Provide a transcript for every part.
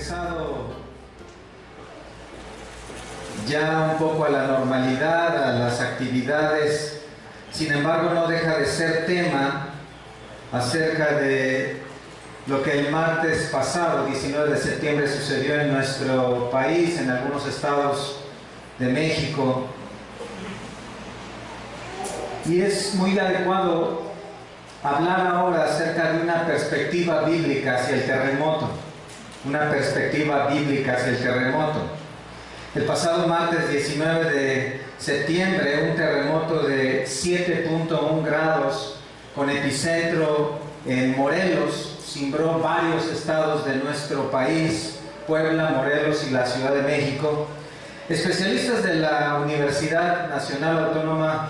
regresado ya un poco a la normalidad, a las actividades. Sin embargo, no deja de ser tema acerca de lo que el martes pasado, 19 de septiembre, sucedió en nuestro país, en algunos estados de México. Y es muy adecuado hablar ahora acerca de una perspectiva bíblica hacia el terremoto. Una perspectiva bíblica hacia el terremoto. El pasado martes 19 de septiembre, un terremoto de 7.1 grados con epicentro en Morelos cimbró varios estados de nuestro país, Puebla, Morelos y la Ciudad de México. Especialistas de la Universidad Nacional Autónoma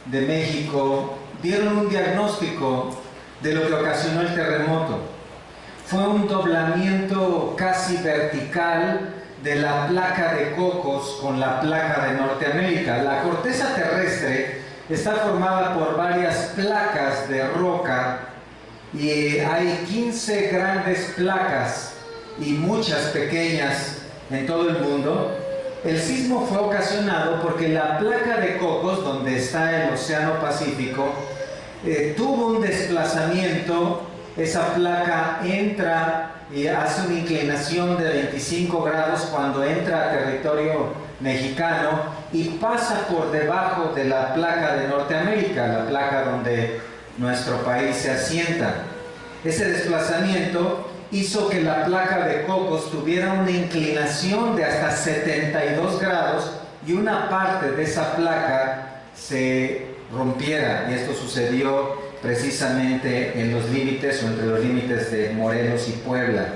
de México dieron un diagnóstico de lo que ocasionó el terremoto. Fue un doblamiento casi vertical de la placa de Cocos con la placa de Norteamérica. La corteza terrestre está formada por varias placas de roca y hay 15 grandes placas y muchas pequeñas en todo el mundo. El sismo fue ocasionado porque la placa de Cocos, donde está el Océano Pacífico, tuvo un desplazamiento. Esa placa entra y hace una inclinación de 25 grados cuando entra a territorio mexicano y pasa por debajo de la placa de Norteamérica, la placa donde nuestro país se asienta. Ese desplazamiento hizo que la placa de Cocos tuviera una inclinación de hasta 72 grados y una parte de esa placa se rompiera, y esto sucedió precisamente en los límites o entre los límites de Morelos y Puebla.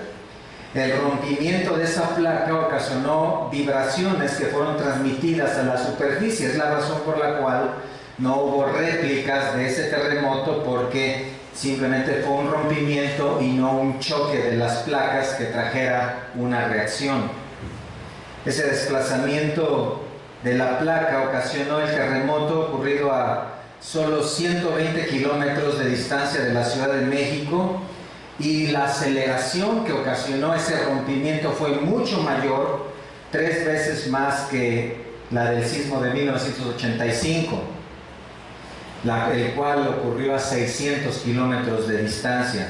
El rompimiento de esa placa ocasionó vibraciones que fueron transmitidas a la superficie. Es la razón por la cual no hubo réplicas de ese terremoto, porque simplemente fue un rompimiento y no un choque de las placas que trajera una reacción. Ese desplazamiento de la placa ocasionó el terremoto ocurrido a solo 120 kilómetros de distancia de la Ciudad de México, y la aceleración que ocasionó ese rompimiento fue mucho mayor, 3 veces más que la del sismo de 1985, el cual ocurrió a 600 kilómetros de distancia.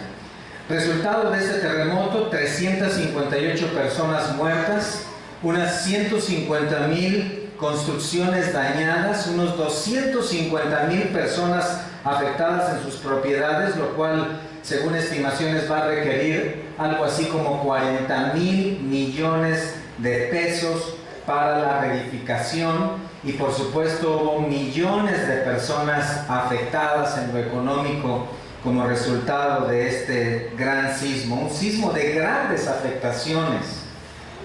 Resultado de este terremoto: 358 personas muertas, unas 150,000 construcciones dañadas, unos 250,000 personas afectadas en sus propiedades, lo cual, según estimaciones, va a requerir algo así como 40,000 millones de pesos para la reedificación, y por supuesto hubo millones de personas afectadas en lo económico como resultado de este gran sismo, un sismo de grandes afectaciones,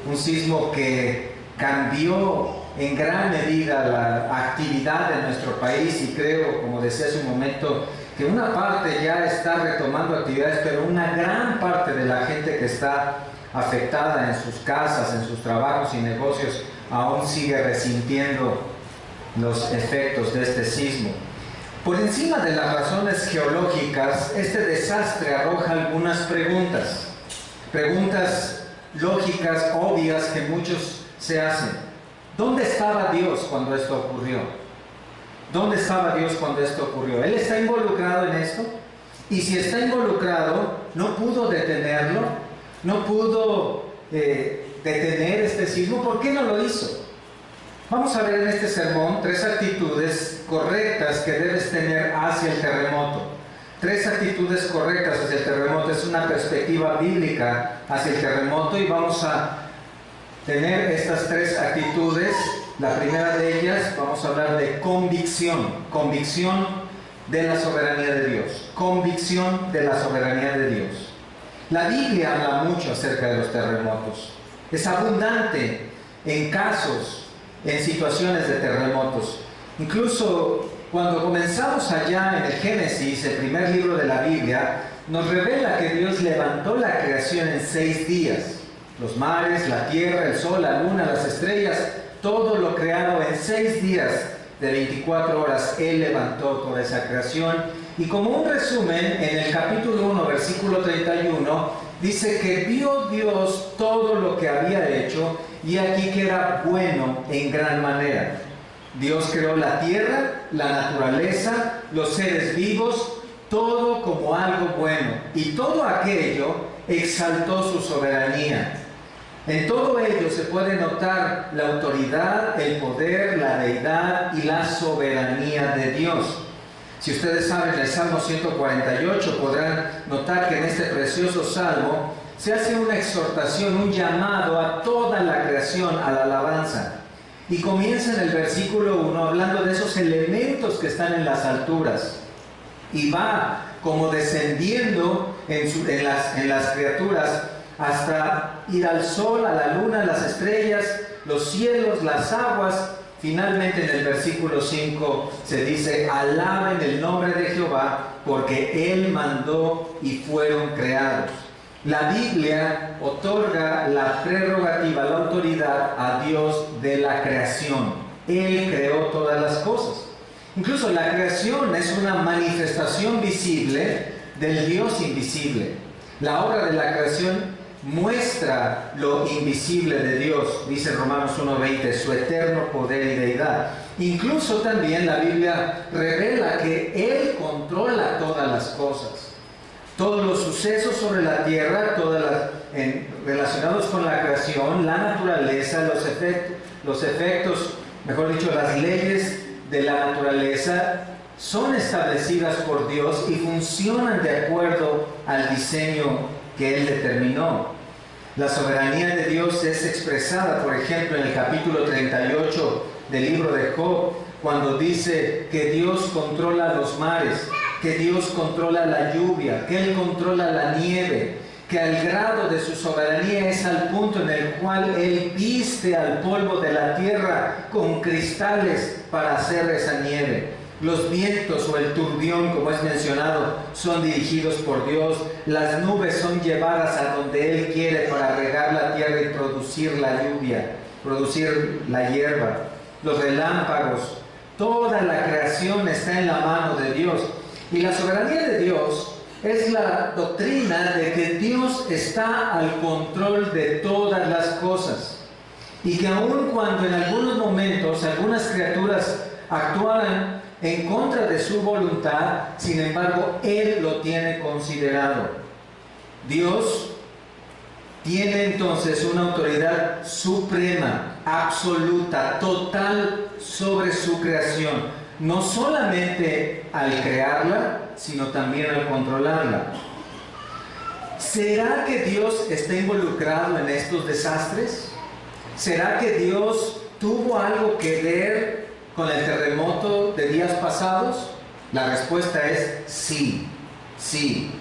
un sismo que cambió en gran medida la actividad de nuestro país, y creo, como decía hace un momento, que una parte ya está retomando actividades, pero una gran parte de la gente que está afectada en sus casas, en sus trabajos y negocios, aún sigue resintiendo los efectos de este sismo. Por encima de las razones geológicas, este desastre arroja algunas preguntas lógicas, obvias, que muchos se hacen. ¿Dónde estaba Dios cuando esto ocurrió? ¿Dónde estaba Dios cuando esto ocurrió? ¿Él está involucrado en esto? Y si está involucrado, ¿no pudo detenerlo? ¿No pudo detener este sismo? ¿Por qué no lo hizo? Vamos a ver en este sermón 3 actitudes correctas que debes tener hacia el terremoto. 3 actitudes correctas hacia el terremoto. Es una perspectiva bíblica hacia el terremoto, y vamos a tener estas 3 actitudes. La primera de ellas, vamos a hablar de convicción de la soberanía de Dios. Convicción de la soberanía de Dios. La Biblia habla mucho acerca de los terremotos. Es abundante en casos, en situaciones de terremotos. Incluso cuando comenzamos allá en el Génesis, el primer libro de la Biblia, nos revela que Dios levantó la creación en 6 días. Los mares, la tierra, el sol, la luna, las estrellas, todo lo creado en 6 días de 24 horas. Él levantó toda esa creación. Y como un resumen, en el capítulo 1, versículo 31, Dice que vio Dios todo lo que había hecho y aquí que era bueno en gran manera. Dios creó la tierra, la naturaleza, los seres vivos, todo como algo bueno, y todo aquello exaltó su soberanía. En todo ello se puede notar la autoridad, el poder, la deidad y la soberanía de Dios. Si ustedes saben el Salmo 148, podrán notar que en este precioso salmo se hace una exhortación, un llamado a toda la creación a la alabanza. Y comienza en el versículo 1 hablando de esos elementos que están en las alturas. Y va como descendiendo en las criaturas hasta ir al sol, a la luna, a las estrellas, los cielos, las aguas. Finalmente en el versículo 5 se dice: alaben el nombre de Jehová, porque Él mandó y fueron creados. La Biblia otorga la prerrogativa, la autoridad a Dios de la creación. Él creó todas las cosas. Incluso la creación es una manifestación visible del Dios invisible. La obra de la creación muestra lo invisible de Dios, dice Romanos 1:20, su eterno poder y deidad. Incluso también la Biblia revela que Él controla todas las cosas. Todos los sucesos sobre la tierra, relacionados con la creación, la naturaleza, los efectos, mejor dicho, las leyes de la naturaleza, son establecidas por Dios y funcionan de acuerdo al diseño que Él determinó. La soberanía de Dios es expresada, por ejemplo, en el capítulo 38 del libro de Job, cuando dice que Dios controla los mares, que Dios controla la lluvia, que Él controla la nieve, que al grado de su soberanía es al punto en el cual Él viste al polvo de la tierra con cristales para hacer esa nieve. Los vientos o el turbión, como es mencionado, son dirigidos por Dios. Las nubes son llevadas a donde Él quiere para regar la tierra y producir la lluvia, producir la hierba. Los relámpagos, toda la creación está en la mano de Dios. Y la soberanía de Dios es la doctrina de que Dios está al control de todas las cosas. Y que aun cuando en algunos momentos algunas criaturas actuaran en contra de su voluntad, sin embargo, Él lo tiene considerado. Dios tiene entonces una autoridad suprema, absoluta, total sobre su creación, no solamente al crearla, sino también al controlarla. ¿Será que Dios está involucrado en estos desastres? ¿Será que Dios tuvo algo que ver con el terremoto de días pasados? La respuesta es sí, sí.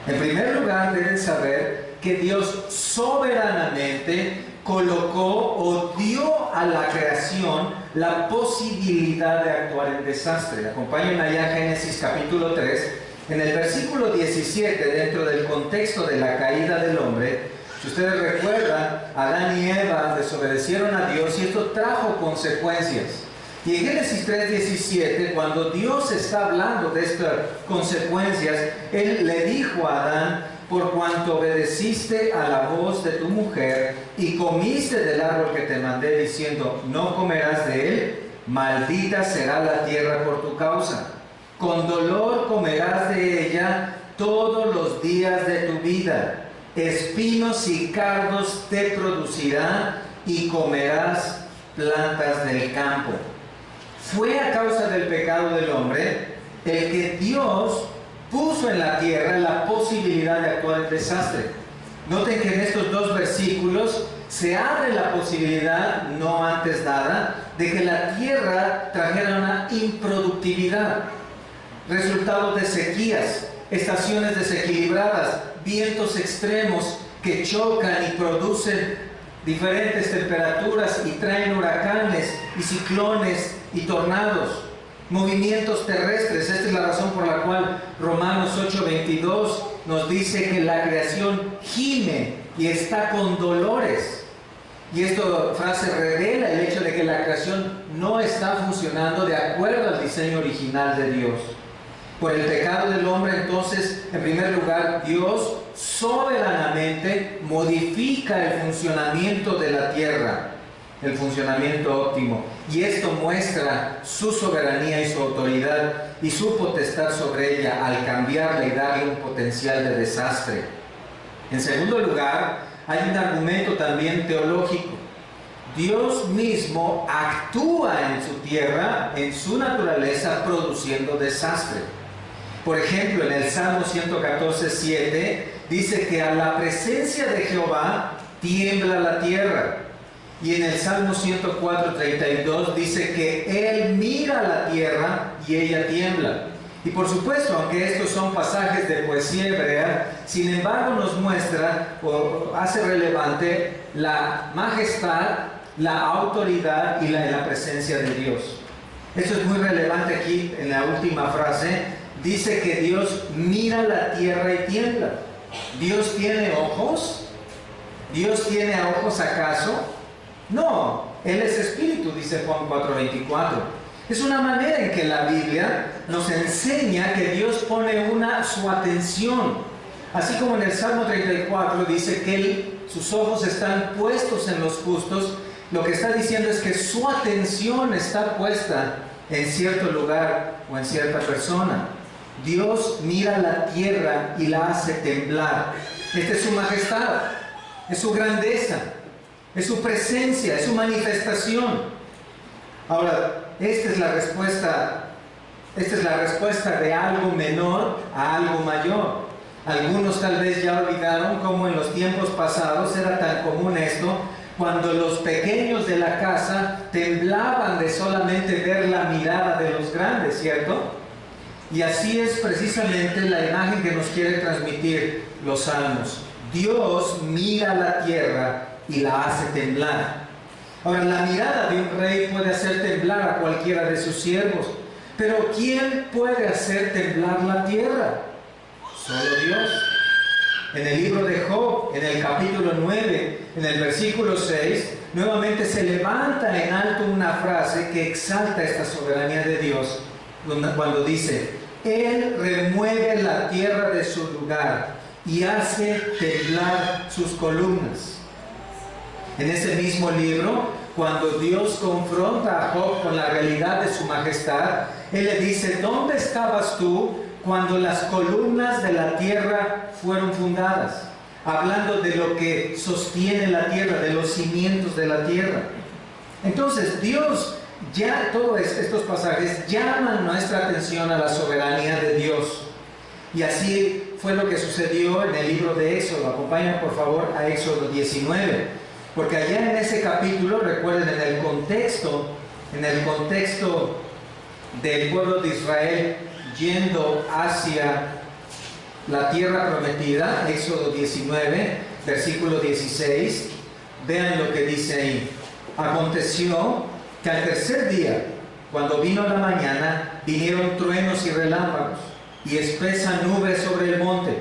En primer lugar, deben saber que Dios soberanamente colocó o dio a la creación la posibilidad de actuar en desastre. Acompáñenme allá a Génesis capítulo 3, en el versículo 17, dentro del contexto de la caída del hombre. Si ustedes recuerdan, Adán y Eva desobedecieron a Dios y esto trajo consecuencias. Y en Génesis 3:17, cuando Dios está hablando de estas consecuencias, Él le dijo a Adán: por cuanto obedeciste a la voz de tu mujer y comiste del árbol que te mandé diciendo, no comerás de él, maldita será la tierra por tu causa. Con dolor comerás de ella todos los días de tu vida. Espinos y cardos te producirá y comerás plantas del campo. Fue a causa del pecado del hombre el que Dios puso en la tierra la posibilidad de actuar en desastre. Noten que en estos dos versículos se abre la posibilidad, no antes dada, de que la tierra trajera una improductividad, resultado de sequías, estaciones desequilibradas, vientos extremos que chocan y producen diferentes temperaturas y traen huracanes y ciclones y tornados. Movimientos terrestres. Esta es la razón por la cual Romanos 8:22 nos dice que la creación gime y está con dolores. Y esta frase revela el hecho de que la creación no está funcionando de acuerdo al diseño original de Dios. Por el pecado del hombre, entonces, en primer lugar, Dios soberanamente modifica el funcionamiento de la tierra, el funcionamiento óptimo. Y esto muestra su soberanía y su autoridad y su potestad sobre ella al cambiarla y darle un potencial de desastre. En segundo lugar, hay un argumento también teológico. Dios mismo actúa en su tierra, en su naturaleza, produciendo desastre. Por ejemplo, en el Salmo 114:7 dice que a la presencia de Jehová tiembla la tierra. Y en el Salmo 104:32 dice que Él mira la tierra y ella tiembla. Y por supuesto, aunque estos son pasajes de poesía hebrea, sin embargo nos muestra o hace relevante la majestad, la autoridad y la presencia de Dios. Esto es muy relevante aquí en la última frase. Dice que Dios mira la tierra y tiembla. ¿Dios tiene ojos? ¿Dios tiene ojos acaso? No, Él es espíritu, dice Juan 4:24. Es una manera en que la Biblia nos enseña que Dios pone su atención. Así como en el Salmo 34 dice que sus ojos están puestos en los justos, lo que está diciendo es que su atención está puesta en cierto lugar o en cierta persona. Dios mira la tierra y la hace temblar. Esta es su majestad, es su grandeza, es su presencia, es su manifestación. Ahora, esta es la respuesta de algo menor a algo mayor. Algunos tal vez ya olvidaron cómo en los tiempos pasados era tan común esto, cuando los pequeños de la casa temblaban de solamente ver la mirada de los grandes, ¿cierto? Y así es precisamente la imagen que nos quiere transmitir los salmos. Dios mira la tierra y la hace temblar. Ahora, la mirada de un rey puede hacer temblar a cualquiera de sus siervos, pero ¿quién puede hacer temblar la tierra? Solo Dios. En el libro de Job, en el capítulo 9, en el versículo 6, nuevamente se levanta en alto una frase que exalta esta soberanía de Dios, cuando dice: Él remueve la tierra de su lugar y hace temblar sus columnas. En ese mismo libro, cuando Dios confronta a Job con la realidad de su majestad, Él le dice: ¿dónde estabas tú cuando las columnas de la tierra fueron fundadas? Hablando de lo que sostiene la tierra, de los cimientos de la tierra. Entonces, Dios, ya todos estos pasajes llaman nuestra atención a la soberanía de Dios. Y así fue lo que sucedió en el libro de Éxodo. Acompáñenme por favor a Éxodo 19. Porque allá en ese capítulo, recuerden, en el contexto del pueblo de Israel yendo hacia la tierra prometida, Éxodo 19, versículo 16, vean lo que dice ahí. Aconteció que al tercer día, cuando vino la mañana, vinieron truenos y relámpagos, y espesa nube sobre el monte,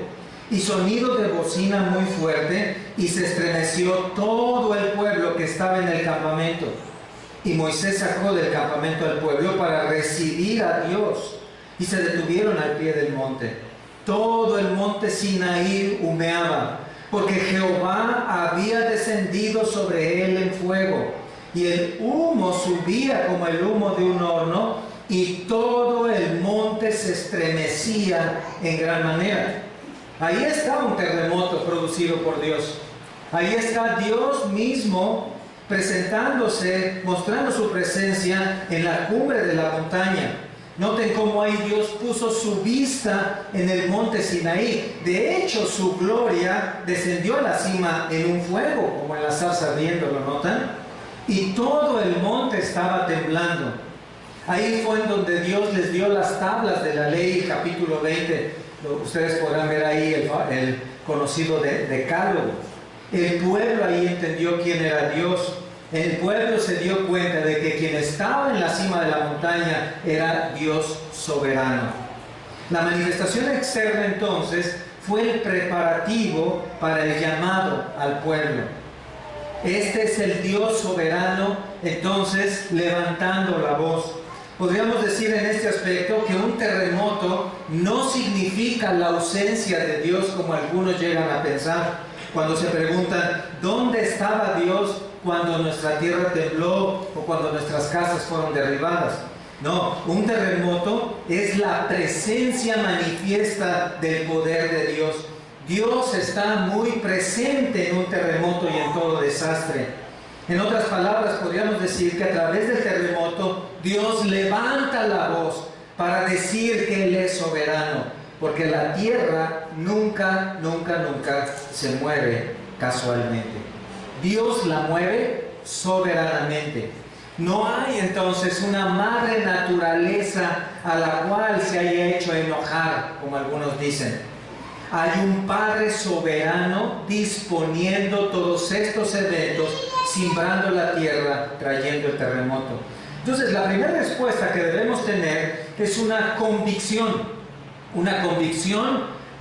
y sonido de bocina muy fuerte, y se estremeció todo el pueblo que estaba en el campamento. Y Moisés sacó del campamento al pueblo para recibir a Dios, y se detuvieron al pie del monte. Todo el monte Sinaí humeaba, porque Jehová había descendido sobre él en fuego, y el humo subía como el humo de un horno, y todo el monte se estremecía en gran manera. Ahí está un terremoto producido por Dios. Ahí está Dios mismo presentándose, mostrando su presencia en la cumbre de la montaña. Noten cómo ahí Dios puso su vista en el monte Sinaí. De hecho, su gloria descendió a la cima en un fuego, como en la zarza ardiendo, ¿lo notan? Y todo el monte estaba temblando. Ahí fue en donde Dios les dio las tablas de la ley, capítulo 20. Ustedes podrán ver ahí el conocido decálogo. El pueblo ahí entendió quién era Dios. El pueblo se dio cuenta de que quien estaba en la cima de la montaña era Dios soberano. La manifestación externa entonces fue el preparativo para el llamado al pueblo. Este es el Dios soberano entonces levantando la voz. Podríamos decir en este aspecto que un terremoto no significa la ausencia de Dios como algunos llegan a pensar cuando se preguntan ¿dónde estaba Dios cuando nuestra tierra tembló o cuando nuestras casas fueron derribadas? No, un terremoto es la presencia manifiesta del poder de Dios. Dios está muy presente en un terremoto y en todo desastre. En otras palabras, podríamos decir que a través del terremoto Dios levanta la voz para decir que Él es soberano, porque la tierra nunca se mueve casualmente. Dios la mueve soberanamente. No hay entonces una madre naturaleza a la cual se haya hecho enojar, como algunos dicen. Hay un Padre soberano disponiendo todos estos eventos, simbrando la tierra, trayendo el terremoto. Entonces, la primera respuesta que debemos tener es una convicción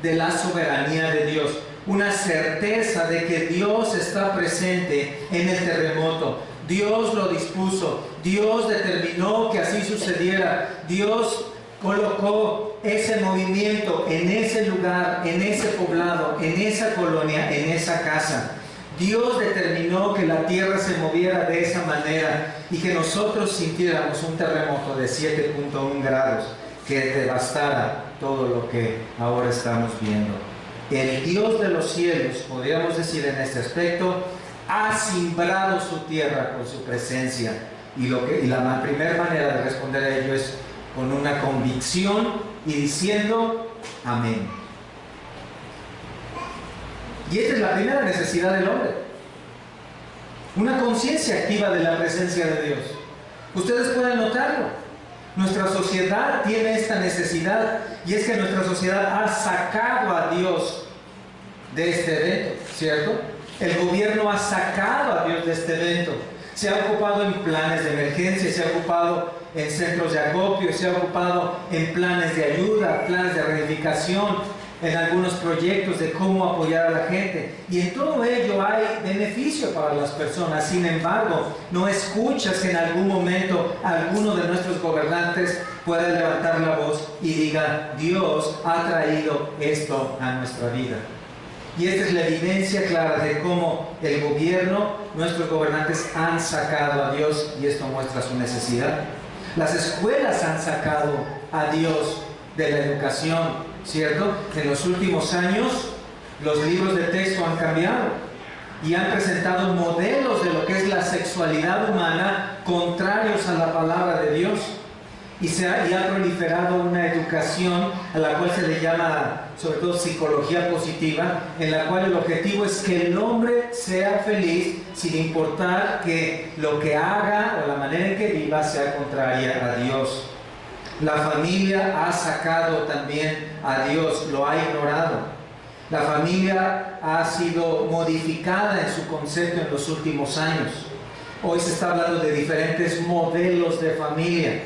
de la soberanía de Dios, una certeza de que Dios está presente en el terremoto. Dios lo dispuso, Dios determinó que así sucediera, Dios colocó ese movimiento en ese lugar, en ese poblado, en esa colonia, en esa casa. Dios determinó que la tierra se moviera de esa manera y que nosotros sintiéramos un terremoto de 7.1 grados que devastara todo lo que ahora estamos viendo. El Dios de los cielos, podríamos decir en este aspecto, ha simbrado su tierra con su presencia. Y la primera manera de responder a ello es con una convicción y diciendo amén. Y esta es la primera necesidad del hombre, una conciencia activa de la presencia de Dios. Ustedes pueden notarlo, nuestra sociedad tiene esta necesidad, y es que nuestra sociedad ha sacado a Dios de este evento, ¿cierto? El gobierno ha sacado a Dios de este evento, se ha ocupado en planes de emergencia, se ha ocupado en centros de acopio, se ha ocupado en planes de ayuda, planes de reedificación, en algunos proyectos de cómo apoyar a la gente, y en todo ello hay beneficio para las personas. Sin embargo, no escuchas que en algún momento alguno de nuestros gobernantes pueda levantar la voz y diga: Dios ha traído esto a nuestra vida. Y esta es la evidencia clara de cómo el gobierno, nuestros gobernantes han sacado a Dios, y esto muestra su necesidad. Las escuelas han sacado a Dios de la educación, ¿cierto? En los últimos años los libros de texto han cambiado y han presentado modelos de lo que es la sexualidad humana contrarios a la palabra de Dios, y ha proliferado una educación a la cual se le llama sobre todo psicología positiva, en la cual el objetivo es que el hombre sea feliz sin importar que lo que haga o la manera en que viva sea contraria a Dios. La familia ha sacado también a Dios, lo ha ignorado. La familia ha sido modificada en su concepto en los últimos años. Hoy se está hablando de diferentes modelos de familia.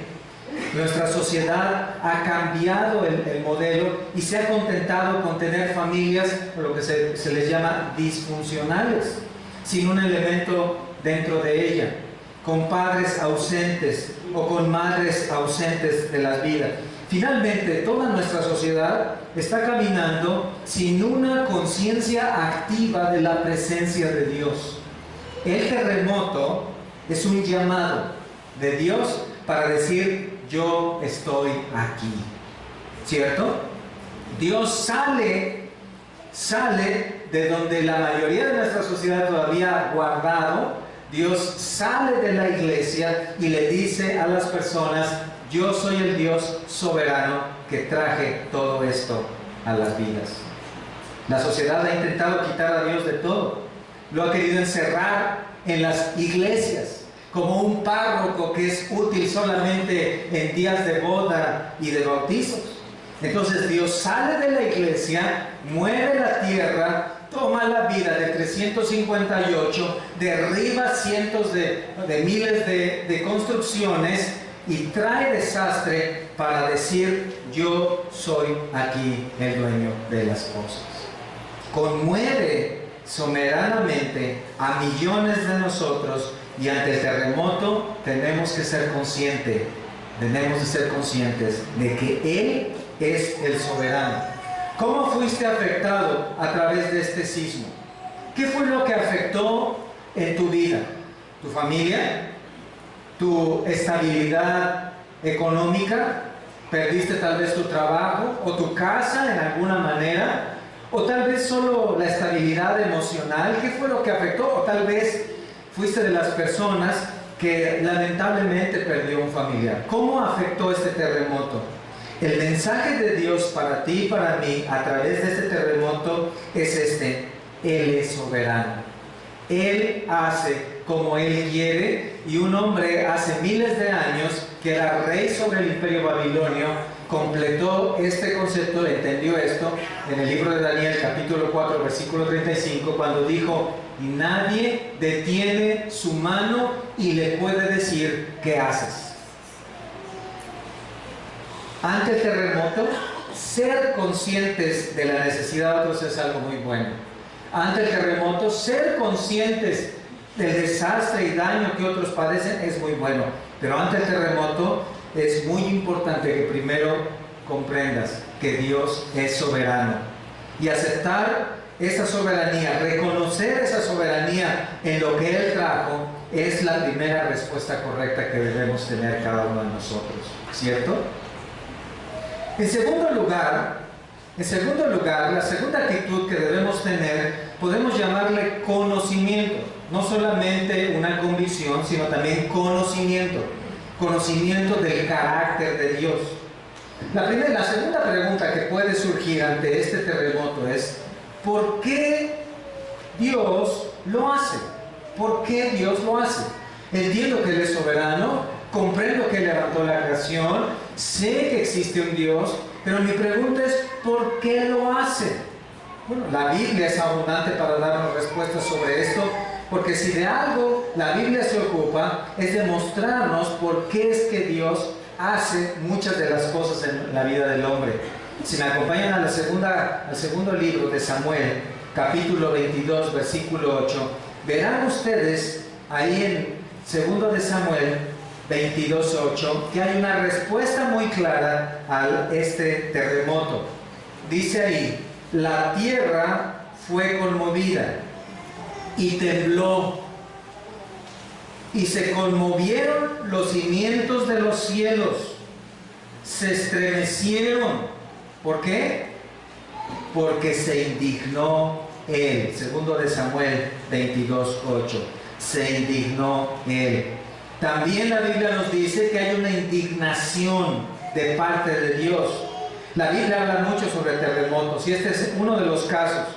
Nuestra sociedad ha cambiado el modelo y se ha contentado con tener familias, lo que se les llama disfuncionales, sin un elemento dentro de ella, con padres ausentes o con madres ausentes de las vidas. Finalmente, toda nuestra sociedad está caminando sin una conciencia activa de la presencia de Dios. El terremoto es un llamado de Dios para decir: yo estoy aquí, ¿cierto? Dios sale de donde la mayoría de nuestra sociedad todavía ha guardado. Dios sale de la iglesia y le dice a las personas: yo soy el Dios soberano que traje todo esto a las vidas. La sociedad ha intentado quitar a Dios de todo. Lo ha querido encerrar en las iglesias como un párroco que es útil solamente en días de boda y de bautizos. Entonces Dios sale de la iglesia, mueve la tierra, toma la vida de 358, derriba cientos de miles de construcciones y trae desastre para decir: yo soy aquí el dueño de las cosas. Conmueve soberanamente a millones de nosotros, y ante el terremoto tenemos que ser conscientes Tenemos de ser conscientes de que Él es el soberano. ¿Cómo fuiste afectado a través de este sismo? ¿Qué fue lo que afectó en tu vida? ¿Tu familia? ¿Tu estabilidad económica? ¿Perdiste tal vez tu trabajo o tu casa en alguna manera? ¿O tal vez solo la estabilidad emocional? ¿Qué fue lo que afectó? ¿O tal vez fuiste de las personas que lamentablemente perdió un familiar? ¿Cómo afectó este terremoto? El mensaje de Dios para ti y para mí a través de este terremoto es este: Él es soberano. Él hace como Él quiere, y un hombre hace miles de años que era rey sobre el imperio babilonio completó este concepto, entendió esto en el libro de Daniel capítulo 4 versículo 35, cuando dijo: y nadie detiene su mano y le puede decir ¿qué haces? Ante el terremoto, ser conscientes de la necesidad de otros es algo muy bueno. Ante el terremoto, ser conscientes del desastre y daño que otros padecen es muy bueno. Pero ante el terremoto es muy importante que primero comprendas que Dios es soberano. Y aceptar esa soberanía, reconocer esa soberanía en lo que Él trajo, es la primera respuesta correcta que debemos tener cada uno de nosotros. ¿Cierto? En segundo lugar, la segunda actitud que debemos tener, podemos llamarle conocimiento. No solamente una convicción, sino también conocimiento. Conocimiento del carácter de Dios. La segunda pregunta que puede surgir ante este terremoto es: ¿por qué Dios lo hace? ¿Por qué Dios lo hace? Entiendo que Él es soberano, comprendo que Él levantó la creación, sé que existe un Dios, pero mi pregunta es: ¿por qué lo hace? Bueno, la Biblia es abundante para darnos respuestas sobre esto, porque si de algo la Biblia se ocupa, es de mostrarnos por qué es que Dios hace muchas de las cosas en la vida del hombre. Si me acompañan al segundo libro de Samuel, capítulo 22, versículo 8, verán ustedes ahí en 2 de Samuel 22:8 que hay una respuesta muy clara a este terremoto. Dice ahí: la tierra fue conmovida y tembló, y se conmovieron los cimientos de los cielos, se estremecieron. ¿Por qué? Porque se indignó Él. 2 de Samuel 22:8. Se indignó Él. También la Biblia nos dice que hay una indignación de parte de Dios. La Biblia habla mucho sobre terremotos y este es uno de los casos.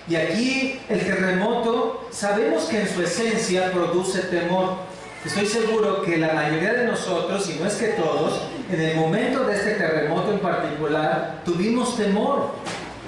Y aquí el terremoto, sabemos que en su esencia produce temor. Estoy seguro que la mayoría de nosotros, si no es que todos, en el momento de este terremoto en particular, tuvimos temor.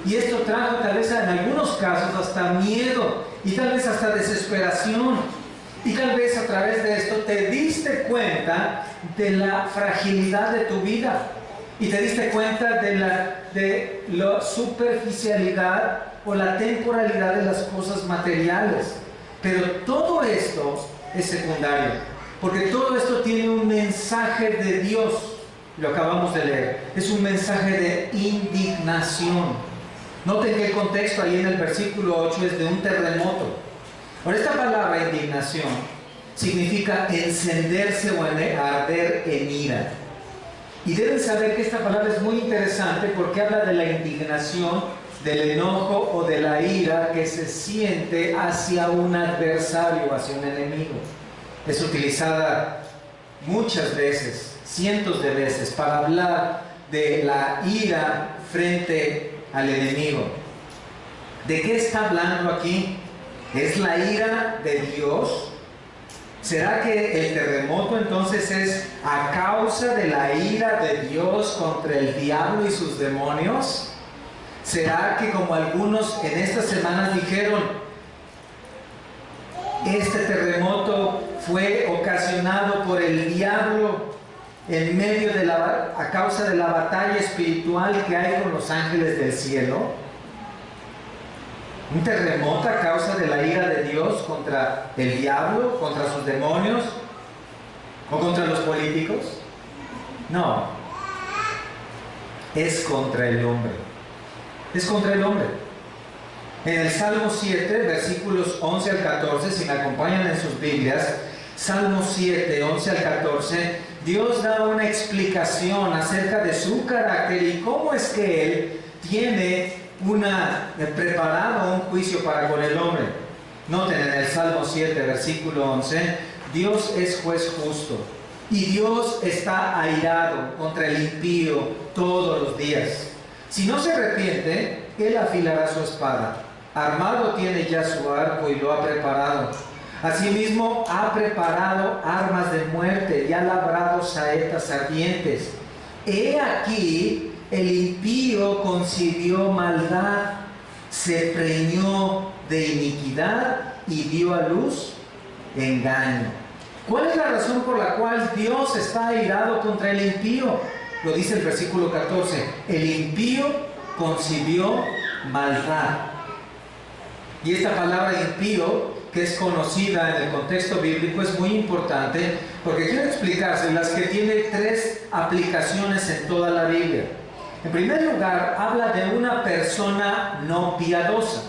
Y esto trajo tal vez en algunos casos hasta miedo y tal vez hasta desesperación. Y tal vez a través de esto te diste cuenta de la fragilidad de tu vida. Y te diste cuenta de la superficialidad o la temporalidad de las cosas materiales. Pero todo esto es secundario, porque todo esto tiene un mensaje de Dios. Lo acabamos de leer. Es un mensaje de indignación. Noten que el contexto ahí en el versículo 8 es de un terremoto. Ahora, esta palabra indignación significa encenderse o arder en ira. Y deben saber que esta palabra es muy interesante porque habla de la indignación, del enojo o de la ira que se siente hacia un adversario, hacia un enemigo. Es utilizada muchas veces, cientos de veces, para hablar de la ira frente al enemigo. ¿De qué está hablando aquí? ¿Es la ira de Dios? ¿Será que el terremoto entonces es a causa de la ira de Dios contra el diablo y sus demonios? ¿Será que, como algunos en estas semanas dijeron, este terremoto fue ocasionado por el diablo en medio a causa de la batalla espiritual que hay con los ángeles del cielo? ¿Un terremoto a causa de la ira de Dios contra el diablo, contra sus demonios o contra los políticos? No, es contra el hombre. Es contra el hombre. En el Salmo 7, versículos 11 al 14, si me acompañan en sus Biblias, Salmo 7, 11 al 14, Dios da una explicación acerca de su carácter y cómo es que Él tiene preparado un juicio para con el hombre. Noten en el Salmo 7, versículo 11, Dios es juez justo y Dios está airado contra el impío todos los días. Si no se arrepiente, Él afilará su espada. Armado tiene ya su arco y lo ha preparado. Asimismo ha preparado armas de muerte y ha labrado saetas ardientes. He aquí, el impío concibió maldad, se preñó de iniquidad y dio a luz engaño. ¿Cuál es la razón por la cual Dios está airado contra el impío? Lo dice el versículo 14. El impío concibió maldad. Y esta palabra impío, que es conocida en el contexto bíblico, es muy importante porque quiero explicárselas, que tiene tres aplicaciones en toda la Biblia. En primer lugar, habla de una persona no piadosa,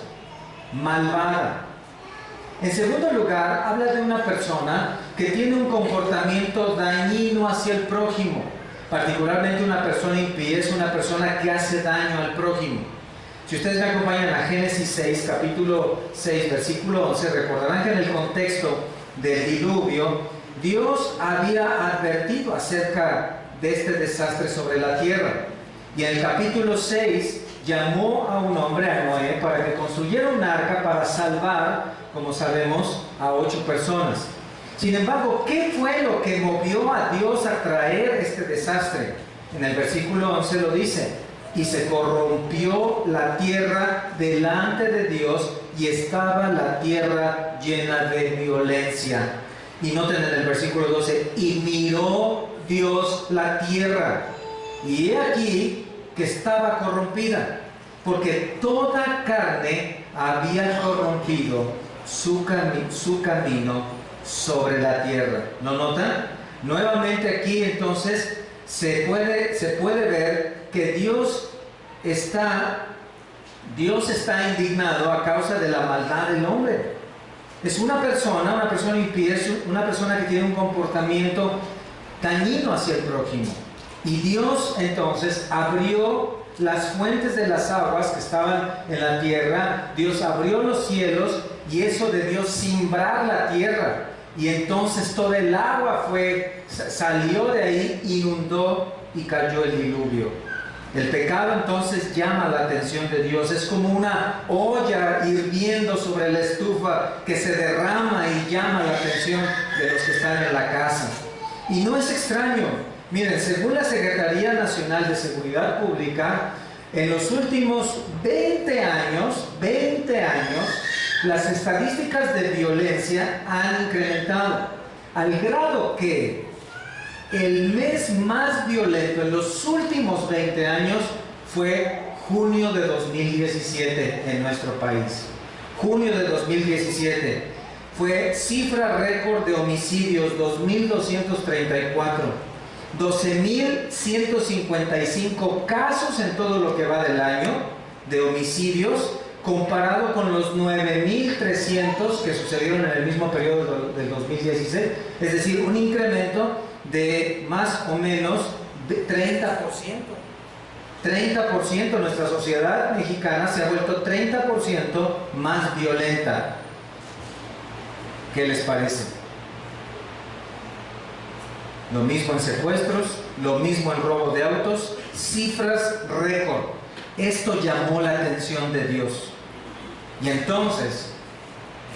malvada. En segundo lugar, habla de una persona que tiene un comportamiento dañino hacia el prójimo. Particularmente una persona impía es una persona que hace daño al prójimo. Si ustedes me acompañan a Génesis 6, capítulo 6, versículo 11, recordarán que en el contexto del diluvio, Dios había advertido acerca de este desastre sobre la tierra. Y en el capítulo 6 llamó a un hombre, a Noé, para que construyera un arca para salvar, como sabemos, a 8 personas. Sin embargo, ¿qué fue lo que movió a Dios a traer este desastre? En el versículo 11 lo dice: y se corrompió la tierra delante de Dios y estaba la tierra llena de violencia. Y noten en el versículo 12: y miró Dios la tierra, y he aquí que estaba corrompida, porque toda carne había corrompido su camino sobre la tierra. ¿No notan? Nuevamente aquí entonces se puede ver que Dios está indignado a causa de la maldad del hombre. Es una persona impía, es una persona que tiene un comportamiento dañino hacia el prójimo. Y Dios entonces abrió las fuentes de las aguas que estaban en la tierra. Dios abrió los cielos y eso debió simbrar la tierra. Y entonces todo el agua salió de ahí, inundó y cayó el diluvio. El pecado entonces llama la atención de Dios. Es como una olla hirviendo sobre la estufa que se derrama y llama la atención de los que están en la casa. Y no es extraño. Miren, según la Secretaría Nacional de Seguridad Pública, en los últimos 20 años, las estadísticas de violencia han incrementado, al grado que el mes más violento en los últimos 20 años fue junio de 2017 en nuestro país. Junio de 2017 fue cifra récord de homicidios, 2.234. 12.155 casos en todo lo que va del año de homicidios, comparado con los 9.300 que sucedieron en el mismo periodo del 2016, es decir, un incremento de más o menos de 30%. 30%, nuestra sociedad mexicana se ha vuelto 30% más violenta. ¿Qué les parece? Lo mismo en secuestros, lo mismo en robo de autos, cifras récord. Esto llamó la atención de Dios. Y entonces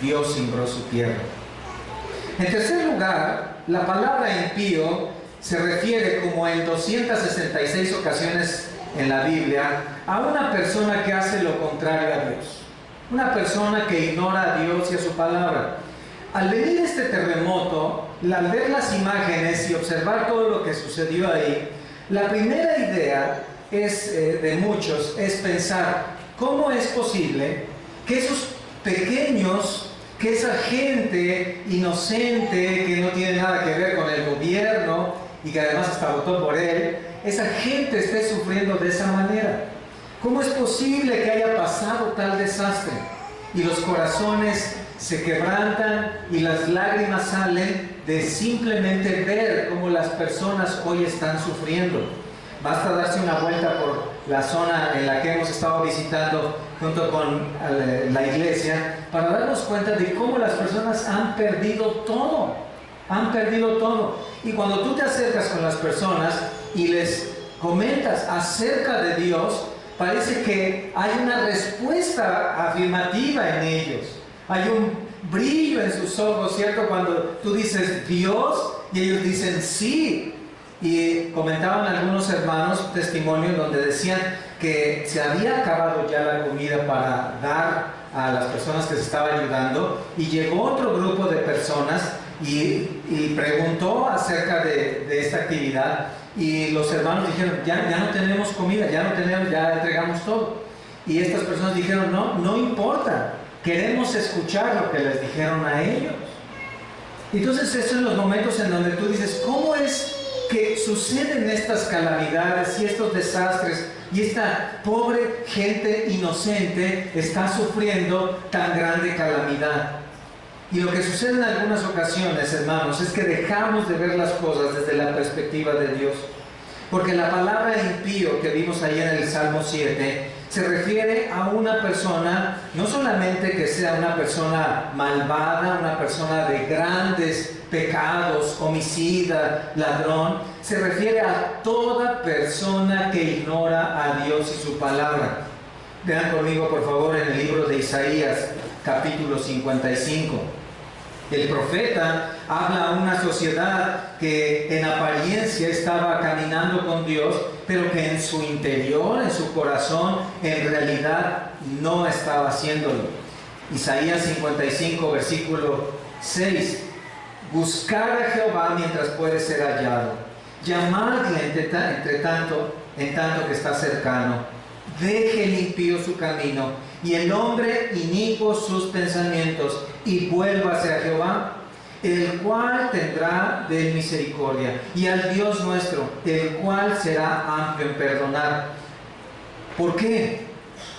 Dios cimbró su tierra. En tercer lugar, la palabra impío se refiere, como en 266 ocasiones en la Biblia, a una persona que hace lo contrario a Dios. Una persona que ignora a Dios y a su palabra. Al venir este terremoto, al ver las imágenes y observar todo lo que sucedió ahí, la primera idea de muchos es pensar: ¿cómo es posible que esos pequeños, que esa gente inocente que no tiene nada que ver con el gobierno y que además hasta votó por él, esa gente esté sufriendo de esa manera. ¿Cómo es posible que haya pasado tal desastre? Y los corazones se quebrantan y las lágrimas salen de simplemente ver cómo las personas hoy están sufriendo. Basta darse una vuelta por la zona en la que hemos estado visitando junto con la iglesia para darnos cuenta de cómo las personas han perdido todo. Han perdido todo. Y cuando tú te acercas con las personas y les comentas acerca de Dios, parece que hay una respuesta afirmativa en ellos. Hay un brillo en sus ojos, ¿cierto? Cuando tú dices Dios y ellos dicen sí. Y comentaban algunos hermanos testimonios donde decían que se había acabado ya la comida para dar a las personas que se estaban ayudando, y llegó otro grupo de personas y preguntó acerca de esta actividad, y los hermanos dijeron, ya no tenemos comida, ya entregamos todo. Y estas personas dijeron, no importa, queremos escuchar lo que les dijeron a ellos. Entonces esos son los momentos en donde tú dices, ¿cómo es que suceden estas calamidades y estos desastres y esta pobre gente inocente está sufriendo tan grande calamidad? Y lo que sucede en algunas ocasiones, hermanos, es que dejamos de ver las cosas desde la perspectiva de Dios. Porque la palabra impío que vimos ahí en el Salmo 7 se refiere a una persona, no solamente que sea una persona malvada, una persona de grandes pecados, homicida, ladrón, se refiere a toda persona que ignora a Dios y su palabra. Vean conmigo por favor en el libro de Isaías, capítulo 55. El profeta habla a una sociedad que en apariencia estaba caminando con Dios, pero que en su interior, en su corazón, en realidad no estaba haciéndolo. Isaías 55, versículo 6. Buscar a Jehová mientras puede ser hallado. Llamadle en tanto que está cercano. Deje el impío su camino y el hombre inicuo sus pensamientos, y vuélvase a Jehová, el cual tendrá de él misericordia, y al Dios nuestro, el cual será amplio en perdonar. ¿Por qué?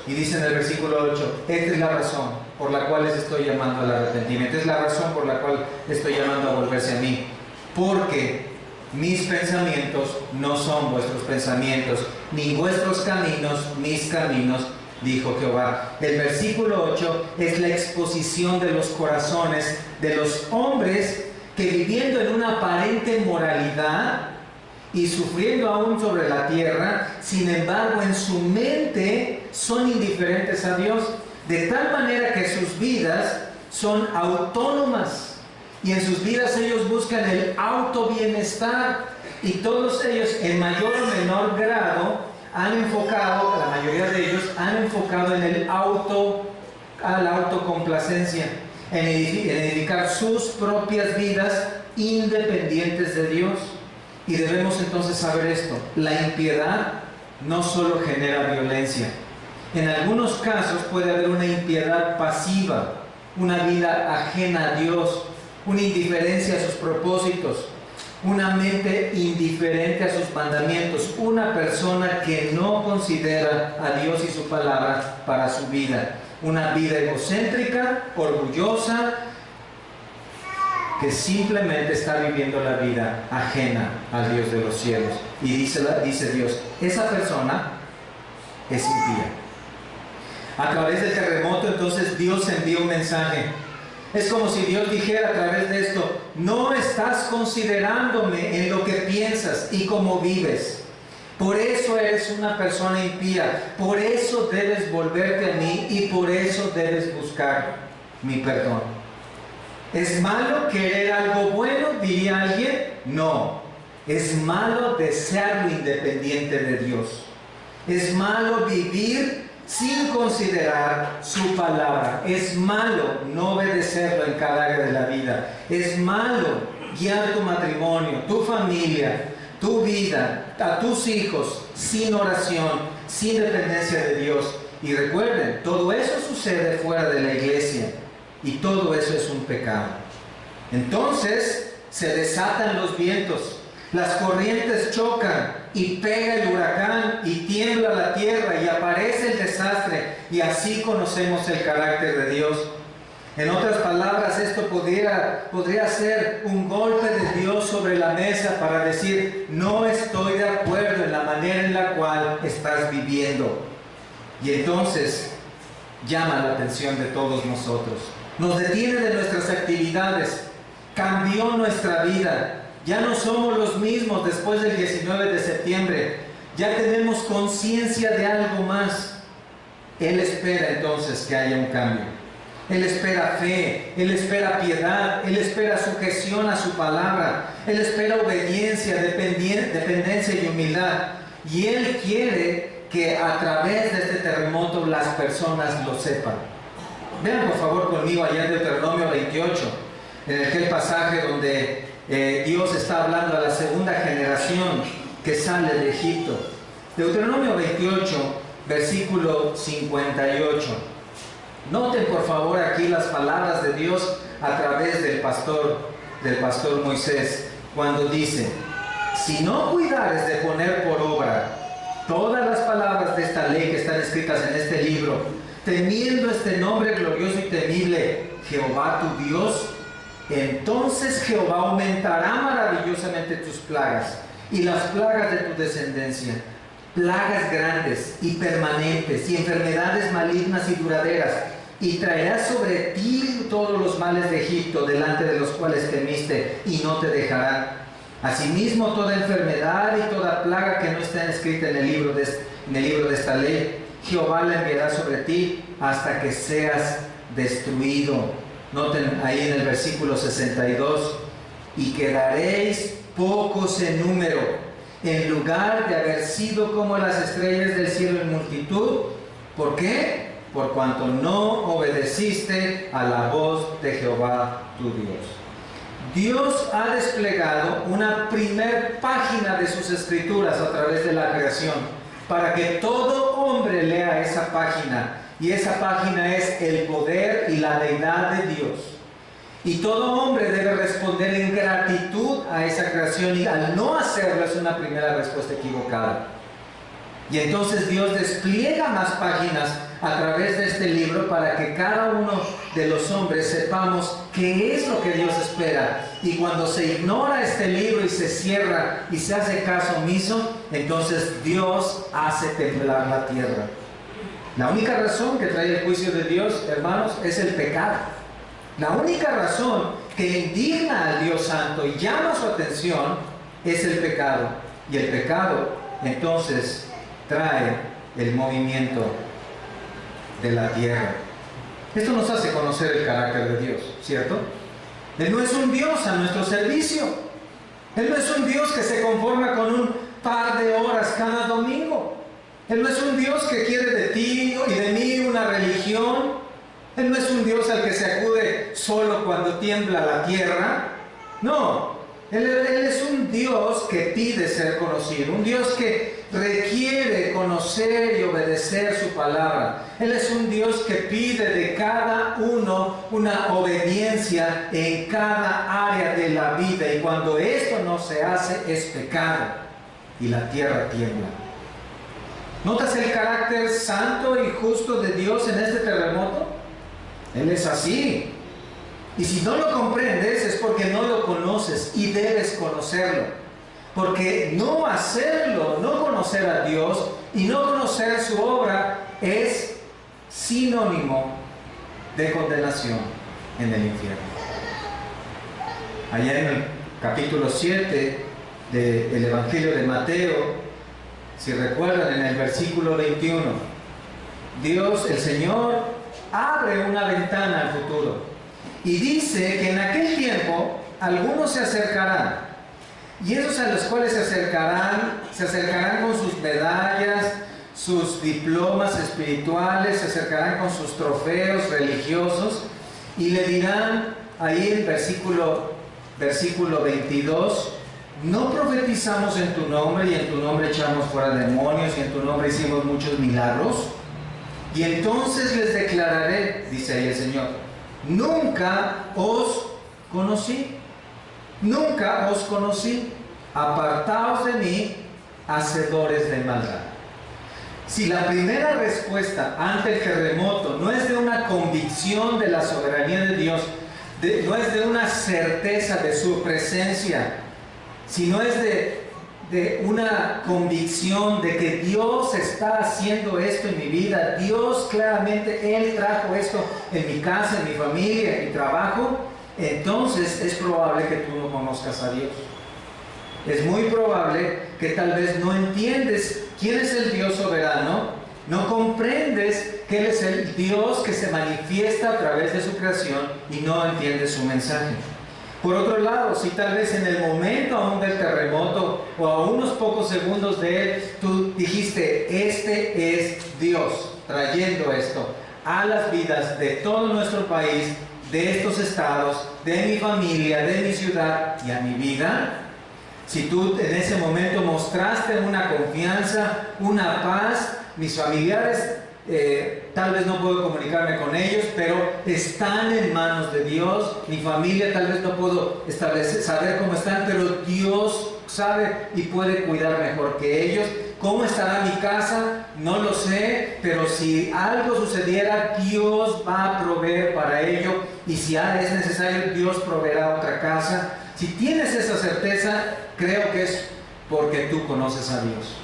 Y dice en el versículo 8, esta es la razón por la cual les estoy llamando al arrepentimiento, esta es la razón por la cual estoy llamando a volverse a mí, porque mis pensamientos no son vuestros pensamientos, ni vuestros caminos mis caminos, dijo Jehová. El versículo 8 es la exposición de los corazones de los hombres que, viviendo en una aparente moralidad y sufriendo aún sobre la tierra, sin embargo en su mente son indiferentes a Dios, de tal manera que sus vidas son autónomas. Y en sus vidas ellos buscan el autobienestar, y todos ellos en mayor o menor grado han enfocado, la mayoría de ellos han enfocado en la autocomplacencia, en edificar sus propias vidas independientes de Dios. Y debemos entonces saber esto: la impiedad no solo genera violencia, en algunos casos puede haber una impiedad pasiva, una vida ajena a Dios, una indiferencia a sus propósitos, una mente indiferente a sus mandamientos, una persona que no considera a Dios y su palabra para su vida, una vida egocéntrica, orgullosa, que simplemente está viviendo la vida ajena al Dios de los cielos. Y dice Dios, esa persona es impía. A través del terremoto entonces Dios envía un mensaje. Es como si Dios dijera a través de esto: no estás considerándome en lo que piensas y cómo vives. Por eso eres una persona impía. Por eso debes volverte a mí y por eso debes buscar mi perdón. ¿Es malo querer algo bueno?, diría alguien. No. Es malo desearlo independiente de Dios. Es malo vivir sin considerar su palabra. Es malo no obedecerlo en cada área de la vida. Es malo guiar tu matrimonio, tu familia, tu vida, a tus hijos sin oración, sin dependencia de Dios. Y recuerden, todo eso sucede fuera de la iglesia, y todo eso es un pecado. Entonces se desatan los vientos, Las corrientes chocan y pega el huracán y tiembla la tierra y aparece el desastre, y así conocemos el carácter de Dios. En otras palabras, esto podría ser un golpe de Dios sobre la mesa para decir: no estoy de acuerdo en la manera en la cual estás viviendo. Y entonces llama la atención de todos nosotros. Nos detiene de nuestras actividades. Cambió nuestra vida. Ya no somos los mismos después del 19 de septiembre. Ya tenemos conciencia de algo más. Él espera entonces que haya un cambio. Él espera fe, Él espera piedad, Él espera sujeción a su palabra, Él espera obediencia, dependencia y humildad. Y Él quiere que a través de este terremoto las personas lo sepan. Vean por favor conmigo allá en Deuteronomio 28, en aquel pasaje donde Dios está hablando a la segunda generación que sale de Egipto. Deuteronomio 28, versículo 58. Noten por favor aquí las palabras de Dios a través del pastor Moisés, cuando dice: si no cuidares de poner por obra todas las palabras de esta ley que están escritas en este libro, teniendo este nombre glorioso y temible, Jehová tu Dios, entonces Jehová aumentará maravillosamente tus plagas y las plagas de tu descendencia, plagas grandes y permanentes y enfermedades malignas y duraderas, y traerá sobre ti todos los males de Egipto, delante de los cuales temiste, y no te dejarán. Asimismo, toda enfermedad y toda plaga que no está escrita en el libro de esta ley, Jehová la enviará sobre ti hasta que seas destruido. Noten ahí en el versículo 62: y quedaréis pocos en número, en lugar de haber sido como las estrellas del cielo en multitud. ¿Por qué? Por cuanto no obedeciste a la voz de Jehová tu Dios. Dios ha desplegado una primer página de sus escrituras a través de la creación, para que todo hombre lea esa página, y esa página es el poder y la deidad de Dios. Y todo hombre debe responder en gratitud a esa creación, y al no hacerlo es una primera respuesta equivocada. Y entonces Dios despliega más páginas a través de este libro para que cada uno de los hombres sepamos qué es lo que Dios espera. Y cuando se ignora este libro y se cierra y se hace caso omiso, entonces Dios hace temblar la tierra. La única razón que trae el juicio de Dios, hermanos, es el pecado. La única razón que indigna al Dios Santo y llama su atención es el pecado. Y el pecado entonces trae el movimiento de la tierra. Esto nos hace conocer el carácter de Dios, ¿cierto? Él no es un Dios a nuestro servicio. Él no es un Dios que se conforma con un par de horas cada domingo. Él no es un Dios que quiere de ti y de mí una religión. Él no es un Dios al que se acude solo cuando tiembla la tierra. No, Él es un Dios que pide ser conocido, un Dios que requiere conocer y obedecer su palabra. Él es un Dios que pide de cada uno una obediencia en cada área de la vida, y cuando esto no se hace es pecado y la tierra tiembla. ¿Notas el carácter santo y justo de Dios en este terremoto? Él es así. Y si no lo comprendes es porque no lo conoces, y debes conocerlo. Porque no hacerlo, no conocer a Dios y no conocer su obra es sinónimo de condenación en el infierno. Allá en el capítulo 7 del Evangelio de Mateo, si recuerdan, en el versículo 21, Dios, el Señor, abre una ventana al futuro y dice que en aquel tiempo algunos se acercarán, y esos a los cuales se acercarán con sus medallas, sus diplomas espirituales, se acercarán con sus trofeos religiosos y le dirán ahí en versículo 22: ¿no profetizamos en tu nombre, y en tu nombre echamos fuera demonios, y en tu nombre hicimos muchos milagros? Y entonces les declararé, dice ahí el Señor, nunca os conocí, nunca os conocí, apartaos de mí, hacedores de maldad. Si la primera respuesta ante el terremoto no es de una convicción de la soberanía de Dios, no es de una certeza de su presencia, sino es de una convicción de que Dios está haciendo esto en mi vida, Dios claramente, Él trajo esto en mi casa, en mi familia, en mi trabajo, entonces es probable que tú no conozcas a Dios. Es muy probable que tal vez no entiendes quién es el Dios soberano, no comprendes que Él es el Dios que se manifiesta a través de su creación y no entiendes su mensaje. Por otro lado, si tal vez en el momento aún del terremoto o a unos pocos segundos de él, tú dijiste, este es Dios trayendo esto a las vidas de todo nuestro país, de estos estados, de mi familia, de mi ciudad y a mi vida. Si tú en ese momento mostraste una confianza, una paz, mis familiares, tal vez no puedo comunicarme con ellos, pero están en manos de Dios. Mi familia tal vez no puedo saber cómo están, pero Dios sabe y puede cuidar mejor que ellos. ¿Cómo estará mi casa? No lo sé, pero si algo sucediera, Dios va a proveer para ello, y si es necesario, Dios proveerá otra casa. Si tienes esa certeza, creo que es porque tú conoces a Dios.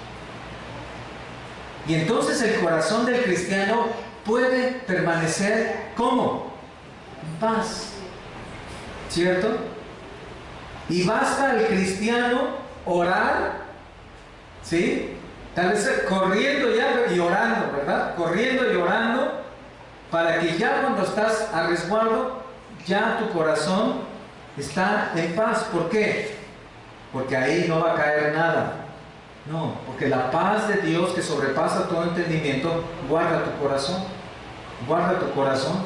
Y entonces el corazón del cristiano puede permanecer ¿cómo? En paz, ¿cierto? Y basta al cristiano orar, ¿sí? Tal vez corriendo ya y orando, ¿verdad? Corriendo y orando, para que ya cuando estás a resguardo, ya tu corazón está en paz. ¿Por qué? Porque ahí no va a caer nada. No, porque la paz de Dios que sobrepasa todo entendimiento guarda tu corazón, guarda tu corazón.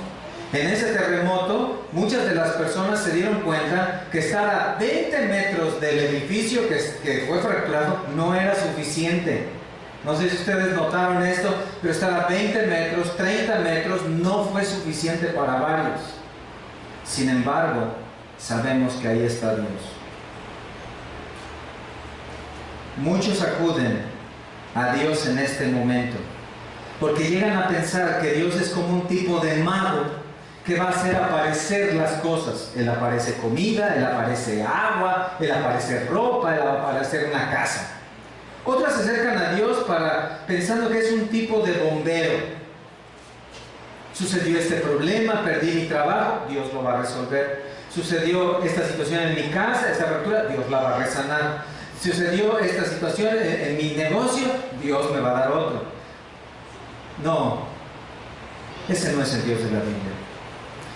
En ese terremoto, muchas de las personas se dieron cuenta que estar a 20 metros del edificio que fue fracturado no era suficiente. No sé si ustedes notaron esto, pero estar a 20 metros, 30 metros no fue suficiente para varios. Sin embargo, sabemos que ahí está Dios. Muchos acuden a Dios en este momento porque llegan a pensar que Dios es como un tipo de mago que va a hacer aparecer las cosas. Él aparece comida, Él aparece agua, Él aparece ropa, Él aparece una casa. Otras se acercan a Dios pensando que es un tipo de bombero. Sucedió este problema, perdí mi trabajo, Dios lo va a resolver. Sucedió esta situación en mi casa, esta fractura, Dios la va a resanar. Sucedió esta situación en mi negocio, Dios me va a dar otro. No, ese no es el Dios de la Biblia.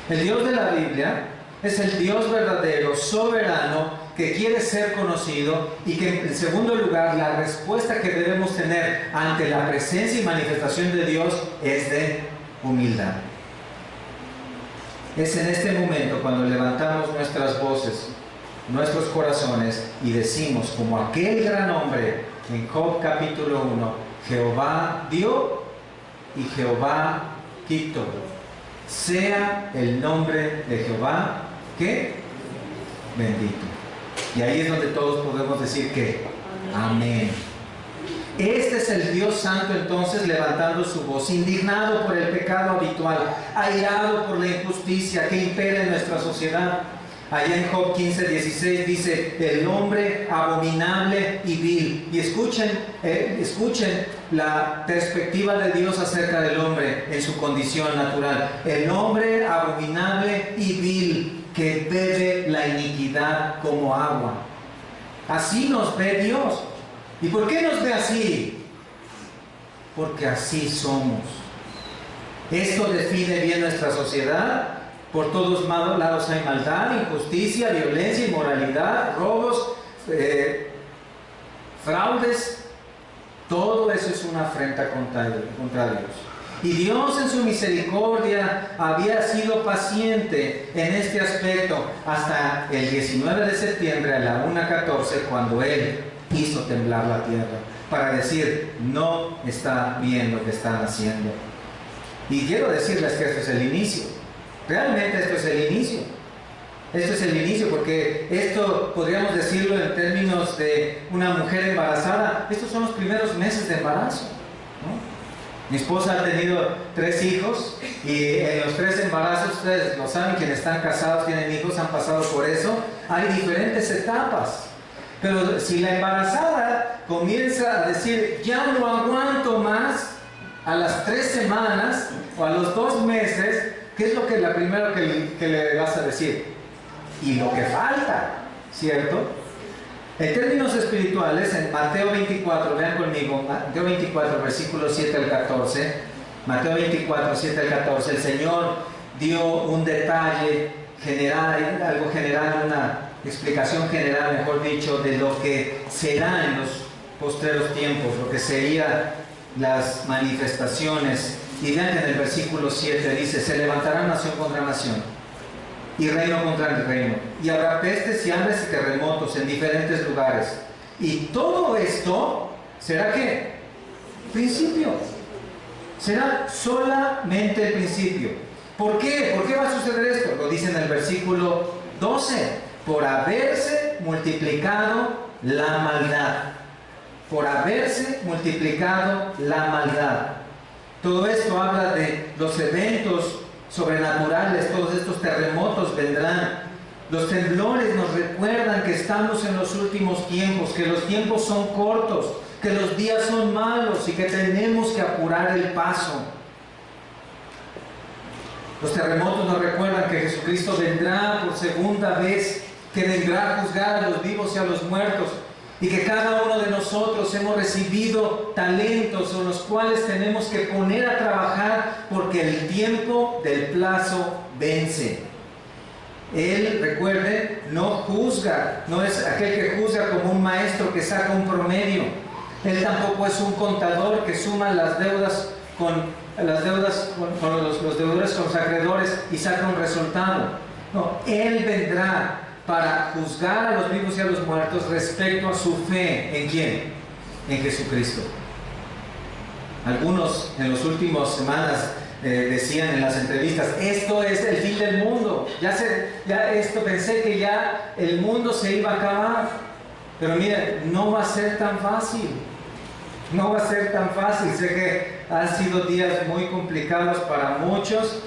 El Dios de la Biblia es el Dios verdadero, soberano, que quiere ser conocido, y que en segundo lugar, la respuesta que debemos tener ante la presencia y manifestación de Dios es de humildad. Es en este momento cuando levantamos nuestras voces, nuestros corazones, y decimos como aquel gran hombre en Job capítulo 1, Jehová dio y Jehová quitó. Sea el nombre de Jehová, ¿qué? Bendito. Y ahí es donde todos podemos decir que amén. Este es el Dios santo entonces levantando su voz, indignado por el pecado habitual, airado por la injusticia que impera en nuestra sociedad. Allá en Job 15:16 dice, el hombre abominable y vil. Y escuchen la perspectiva de Dios acerca del hombre en su condición natural. El hombre abominable y vil, que bebe la iniquidad como agua. Así nos ve Dios. ¿Y por qué nos ve así? Porque así somos. Esto define bien nuestra sociedad. Por todos lados hay maldad, injusticia, violencia, inmoralidad, robos, fraudes. Todo eso es una afrenta contra Dios. Y Dios en su misericordia había sido paciente en este aspecto hasta el 19 de septiembre a la 1:14, cuando Él hizo temblar la tierra, para decir, no está bien lo que están haciendo. Y quiero decirles que esto es el inicio. Realmente esto es el inicio. Esto es el inicio, porque esto podríamos decirlo en términos de una mujer embarazada. Estos son los primeros meses de embarazo, ¿no? Mi esposa ha tenido 3 hijos y en los 3 embarazos, ustedes lo saben, quienes están casados, tienen hijos, han pasado por eso. Hay diferentes etapas. Pero si la embarazada comienza a decir, ya no aguanto más, a las 3 semanas o a los 2 meses, ¿qué es lo que la primera que le vas a decir? Y lo que falta, ¿cierto? En términos espirituales, en Mateo 24, vean conmigo, Mateo 24, versículos 7 al 14, Mateo 24, 7 al 14, el Señor dio un detalle general, algo general, una explicación general, mejor dicho, de lo que será en los postreros tiempos, lo que serían las manifestaciones. Y vean que en el versículo 7 dice, se levantará nación contra nación y reino contra el reino, y habrá pestes y hambres y terremotos en diferentes lugares. Y todo esto será ¿qué? Principio. Será solamente el principio. ¿Por qué? ¿Por qué va a suceder esto? Lo dice en el versículo 12. Por haberse multiplicado la maldad. Por haberse multiplicado la maldad. Todo esto habla de los eventos sobrenaturales, todos estos terremotos vendrán. Los temblores nos recuerdan que estamos en los últimos tiempos, que los tiempos son cortos, que los días son malos y que tenemos que apurar el paso. Los terremotos nos recuerdan que Jesucristo vendrá por segunda vez, que vendrá a juzgar a los vivos y a los muertos, y que cada uno de nosotros hemos recibido talentos con los cuales tenemos que poner a trabajar porque el tiempo del plazo vence. Él, recuerde, no juzga, no es aquel que juzga como un maestro que saca un promedio. Él tampoco es un contador que suma las deudas con los deudores con los acreedores y saca un resultado. No, Él vendrá para juzgar a los vivos y a los muertos respecto a su fe. ¿En quién? En Jesucristo. Algunos en las últimas semanas decían en las entrevistas, esto es el fin del mundo, pensé que ya el mundo se iba a acabar, pero miren, no va a ser tan fácil, no va a ser tan fácil. Sé que han sido días muy complicados para muchos.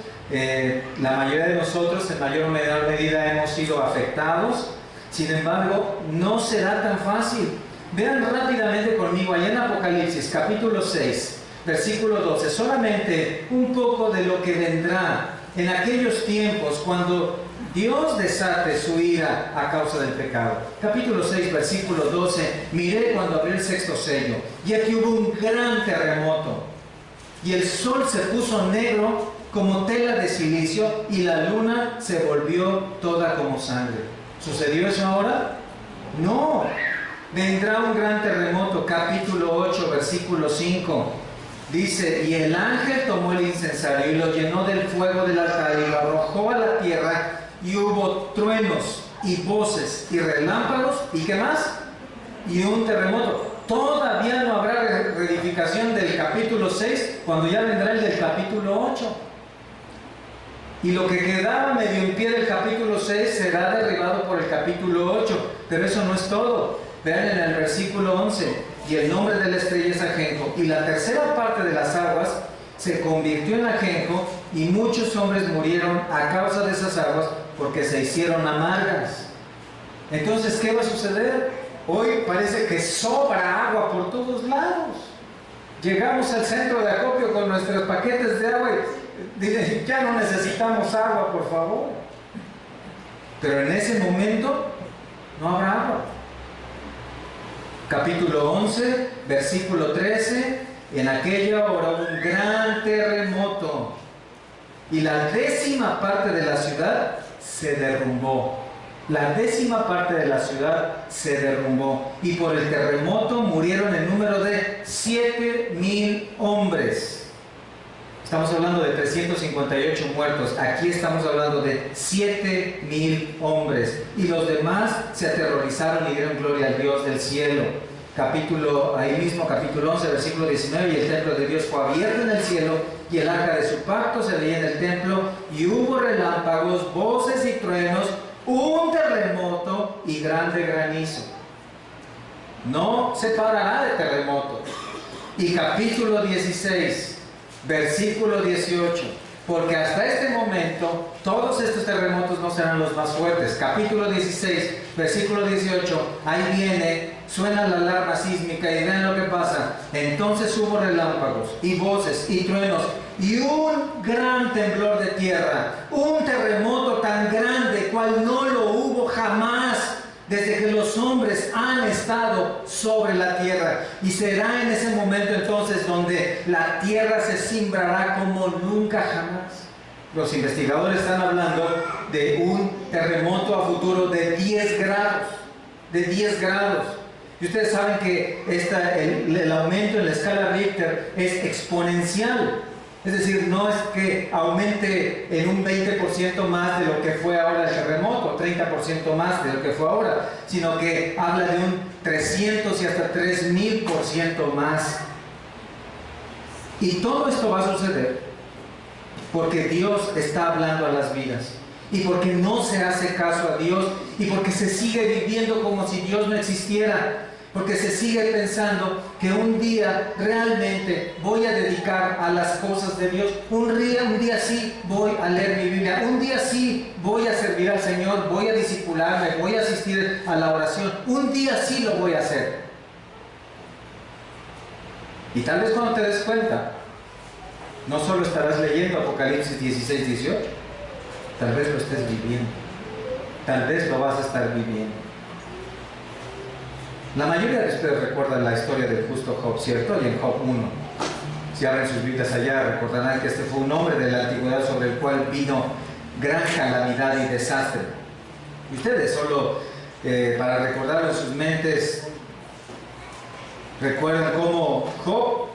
La mayoría de nosotros en mayor o menor medida hemos sido afectados. Sin embargo, no será tan fácil. Vean rápidamente conmigo allá en Apocalipsis capítulo 6 versículo 12, solamente un poco de lo que vendrá en aquellos tiempos cuando Dios desate su ira a causa del pecado. Capítulo 6 versículo 12, miré cuando abrió el 6º sello, y aquí hubo un gran terremoto, y el sol se puso negro como tela de silicio, y la luna se volvió toda como sangre. ¿Sucedió eso ahora? No. Vendrá un gran terremoto. Capítulo 8, versículo 5. Dice, y el ángel tomó el incensario y lo llenó del fuego del altar y lo arrojó a la tierra, y hubo truenos y voces y relámpagos, ¿y qué más? Y un terremoto. Todavía no habrá reedificación del capítulo 6 cuando ya vendrá el del capítulo 8. Y lo que quedaba medio en pie del capítulo 6 será derribado por el capítulo 8. Pero eso no es todo. Vean en el versículo 11. Y el nombre de la estrella es ajenjo. Y la tercera parte de las aguas se convirtió en ajenjo, y muchos hombres murieron a causa de esas aguas porque se hicieron amargas. Entonces, ¿qué va a suceder? Hoy parece que sobra agua por todos lados. Llegamos al centro de acopio con nuestros paquetes de agua y dicen, ya no necesitamos agua, por favor. Pero en ese momento no habrá agua. Capítulo 11, versículo 13, en aquella hora hubo un gran terremoto, y la 10ª parte de la ciudad se derrumbó. La 10ª parte de la ciudad se derrumbó, y por el terremoto murieron en número de 7,000 hombres. Estamos hablando de 358 muertos. Aquí estamos hablando de 7,000 hombres. Y los demás se aterrorizaron y dieron gloria al Dios del cielo. Ahí mismo, capítulo 11, versículo 19. Y el templo de Dios fue abierto en el cielo, y el arca de su pacto se veía en el templo, y hubo relámpagos, voces y truenos, un terremoto y grande granizo. No se parará de terremoto. Y capítulo 16, versículo 18. Porque hasta este momento todos estos terremotos no serán los más fuertes. Capítulo 16, versículo 18. Ahí viene, suena la alarma sísmica y vean lo que pasa. Entonces hubo relámpagos y voces y truenos y un gran temblor de tierra. Un terremoto tan grande cual no lo hubo jamás desde que los hombres han estado sobre la tierra. Y será en ese momento entonces donde la tierra se cimbrará como nunca jamás. Los investigadores están hablando de un terremoto a futuro de 10 grados. De 10 grados. Y ustedes saben que el aumento en la escala Richter es exponencial. Es decir, no es que aumente en un 20% más de lo que fue ahora el terremoto, 30% más de lo que fue ahora, sino que habla de un 300 y hasta 3000% más. Y todo esto va a suceder porque Dios está hablando a las vidas, y porque no se hace caso a Dios, y porque se sigue viviendo como si Dios no existiera. Porque se sigue pensando que un día realmente voy a dedicar a las cosas de Dios. Un día sí voy a leer mi Biblia. Un día sí voy a servir al Señor. Voy a discipularme. Voy a asistir a la oración. Un día sí lo voy a hacer. Y tal vez cuando te des cuenta, no solo estarás leyendo Apocalipsis 16, 18. Tal vez lo estés viviendo. Tal vez lo vas a estar viviendo. La mayoría de ustedes recuerdan la historia del justo Job, ¿cierto? Y en Job 1, si abren sus Biblias allá, recordarán que este fue un hombre de la antigüedad sobre el cual vino gran calamidad y desastre. Y ustedes solo, para recordarlo en sus mentes, recuerdan cómo Job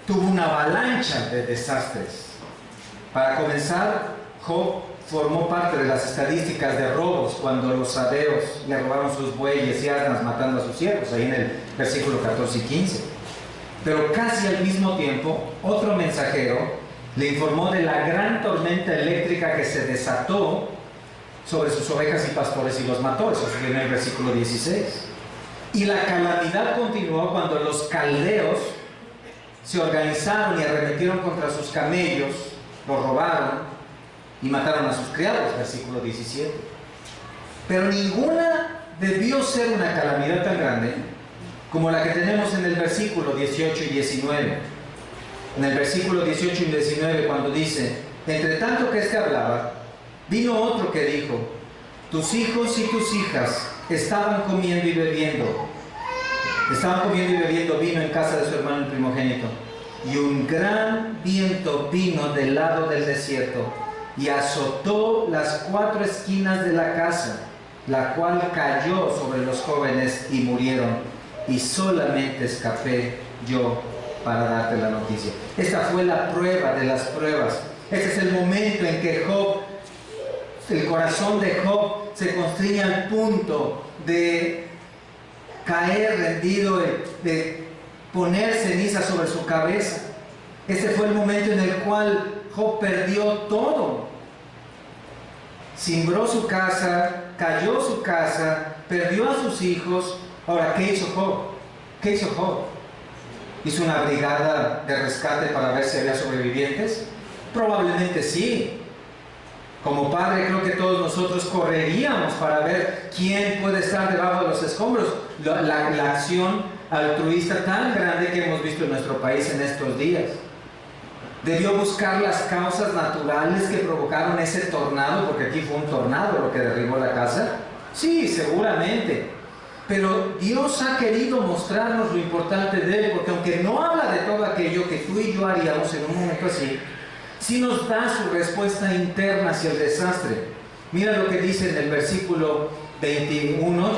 tuvo una avalancha de desastres. Para comenzar, Job formó parte de las estadísticas de robos cuando los sabeos le robaron sus bueyes y asnas matando a sus siervos, ahí en el versículo 14 y 15. Pero casi al mismo tiempo, otro mensajero le informó de la gran tormenta eléctrica que se desató sobre sus ovejas y pastores y los mató. Eso sucedió en el versículo 16. Y la calamidad continuó cuando los caldeos se organizaron y arremetieron contra sus camellos, los robaron y mataron a sus criados, versículo 17. Pero ninguna debió ser una calamidad tan grande como la que tenemos en el versículo 18 y 19. En el versículo 18 y 19, cuando dice: entre tanto que éste hablaba, vino otro que dijo: tus hijos y tus hijas estaban comiendo y bebiendo vino en casa de su hermano el primogénito, y un gran viento vino del lado del desierto y azotó las 4 esquinas de la casa, la cual cayó sobre los jóvenes y murieron, y solamente escapé yo para darte la noticia. Esta fue la prueba de las pruebas. Este es el momento en que el corazón de Job se constriñe al punto de caer rendido, de poner ceniza sobre su cabeza. Este fue el momento en el cual Job perdió todo. Cimbró su casa, cayó su casa, perdió a sus hijos. Ahora, ¿qué hizo Job? ¿Qué hizo Job? ¿Hizo una brigada de rescate para ver si había sobrevivientes? Probablemente sí. Como padre, creo que todos nosotros correríamos para ver quién puede estar debajo de los escombros. La acción altruista tan grande que hemos visto en nuestro país en estos días. ¿Debió buscar las causas naturales que provocaron ese tornado? Porque aquí fue un tornado lo que derribó la casa. Sí, seguramente. Pero Dios ha querido mostrarnos lo importante de Él, porque aunque no habla de todo aquello que tú y yo haríamos en un momento así, sí nos da su respuesta interna hacia el desastre. Mira lo que dice en el versículo 21,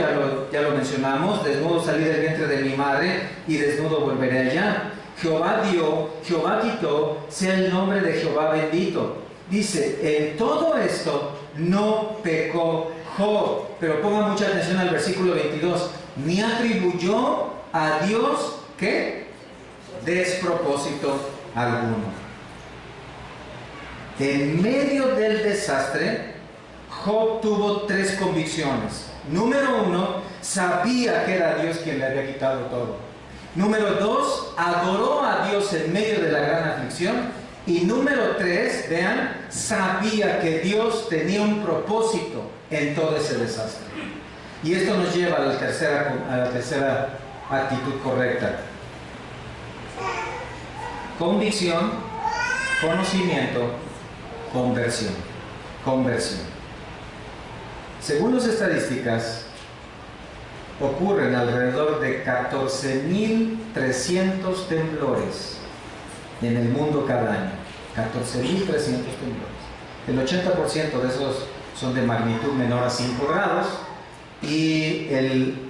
ya lo mencionamos: desnudo salí del vientre de mi madre y desnudo volveré allá. Jehová dio, Jehová quitó, sea el nombre de Jehová bendito. Dice, en todo esto no pecó Job. Pero pongan mucha atención al versículo 22. Ni atribuyó a Dios, ¿qué? Despropósito alguno. En medio del desastre, Job tuvo 3 convicciones. Número 1, sabía que era Dios quien le había quitado todo. Número 2, adoró a Dios en medio de la gran aflicción. Y número 3, vean, sabía que Dios tenía un propósito en todo ese desastre. Y esto nos lleva a la tercera actitud correcta. Convicción, conocimiento, conversión. Conversión. Según las estadísticas, ocurren alrededor de 14.300 temblores en el mundo cada año. 14.300 temblores. El 80% de esos son de magnitud menor a 5 grados y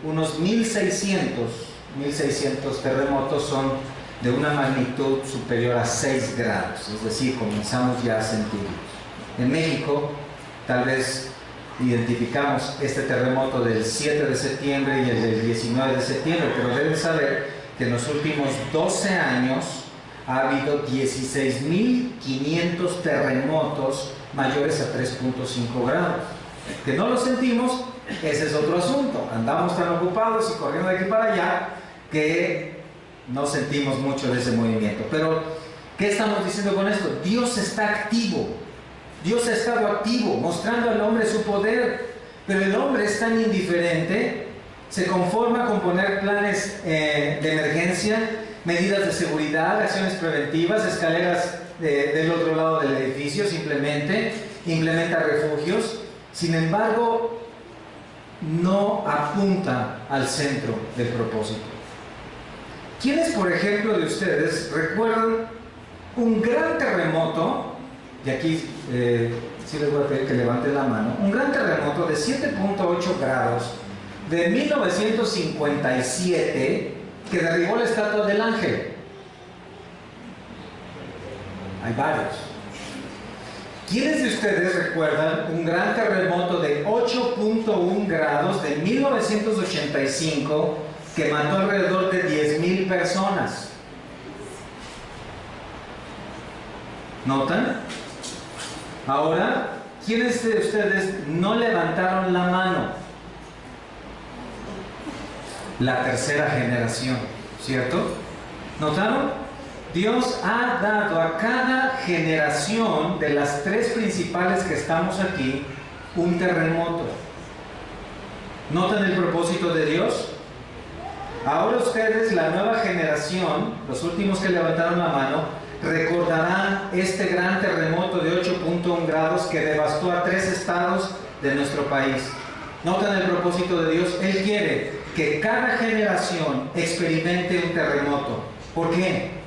unos 1.600 terremotos son de una magnitud superior a 6 grados. Es decir, comenzamos ya a sentirlos. En México, tal vez identificamos este terremoto del 7 de septiembre y el del 19 de septiembre, pero deben saber que en los últimos 12 años ha habido 16.500 terremotos mayores a 3.5 grados. Que no los sentimos, ese es otro asunto. Andamos tan ocupados y corriendo de aquí para allá que no sentimos mucho de ese movimiento. Pero, ¿qué estamos diciendo con esto? Dios está activo. Dios ha estado activo, mostrando al hombre su poder, pero el hombre es tan indiferente, se conforma con poner planes de emergencia, medidas de seguridad, acciones preventivas, escaleras del otro lado del edificio, simplemente implementa refugios. Sin embargo, no apunta al centro del propósito. ¿Quiénes, por ejemplo, de ustedes recuerdan un gran terremoto? Y aquí sí les voy a pedir que levanten la mano. Un gran terremoto de 7.8 grados de 1957 que derribó la estatua del ángel. Hay varios. ¿Quiénes de ustedes recuerdan un gran terremoto de 8.1 grados de 1985 que mató alrededor de 10,000 personas? ¿Notan? Ahora, ¿quiénes de ustedes no levantaron la mano? La tercera generación, ¿cierto? ¿Notaron? Dios ha dado a cada generación de las 3 principales que estamos aquí un terremoto. ¿Notan el propósito de Dios? Ahora ustedes, la nueva generación, los últimos que levantaron la mano, recordarán este gran terremoto de 8.1 grados que devastó a 3 estados de nuestro país. ¿Notan el propósito de Dios? Él quiere que cada generación experimente un terremoto. ¿Por qué?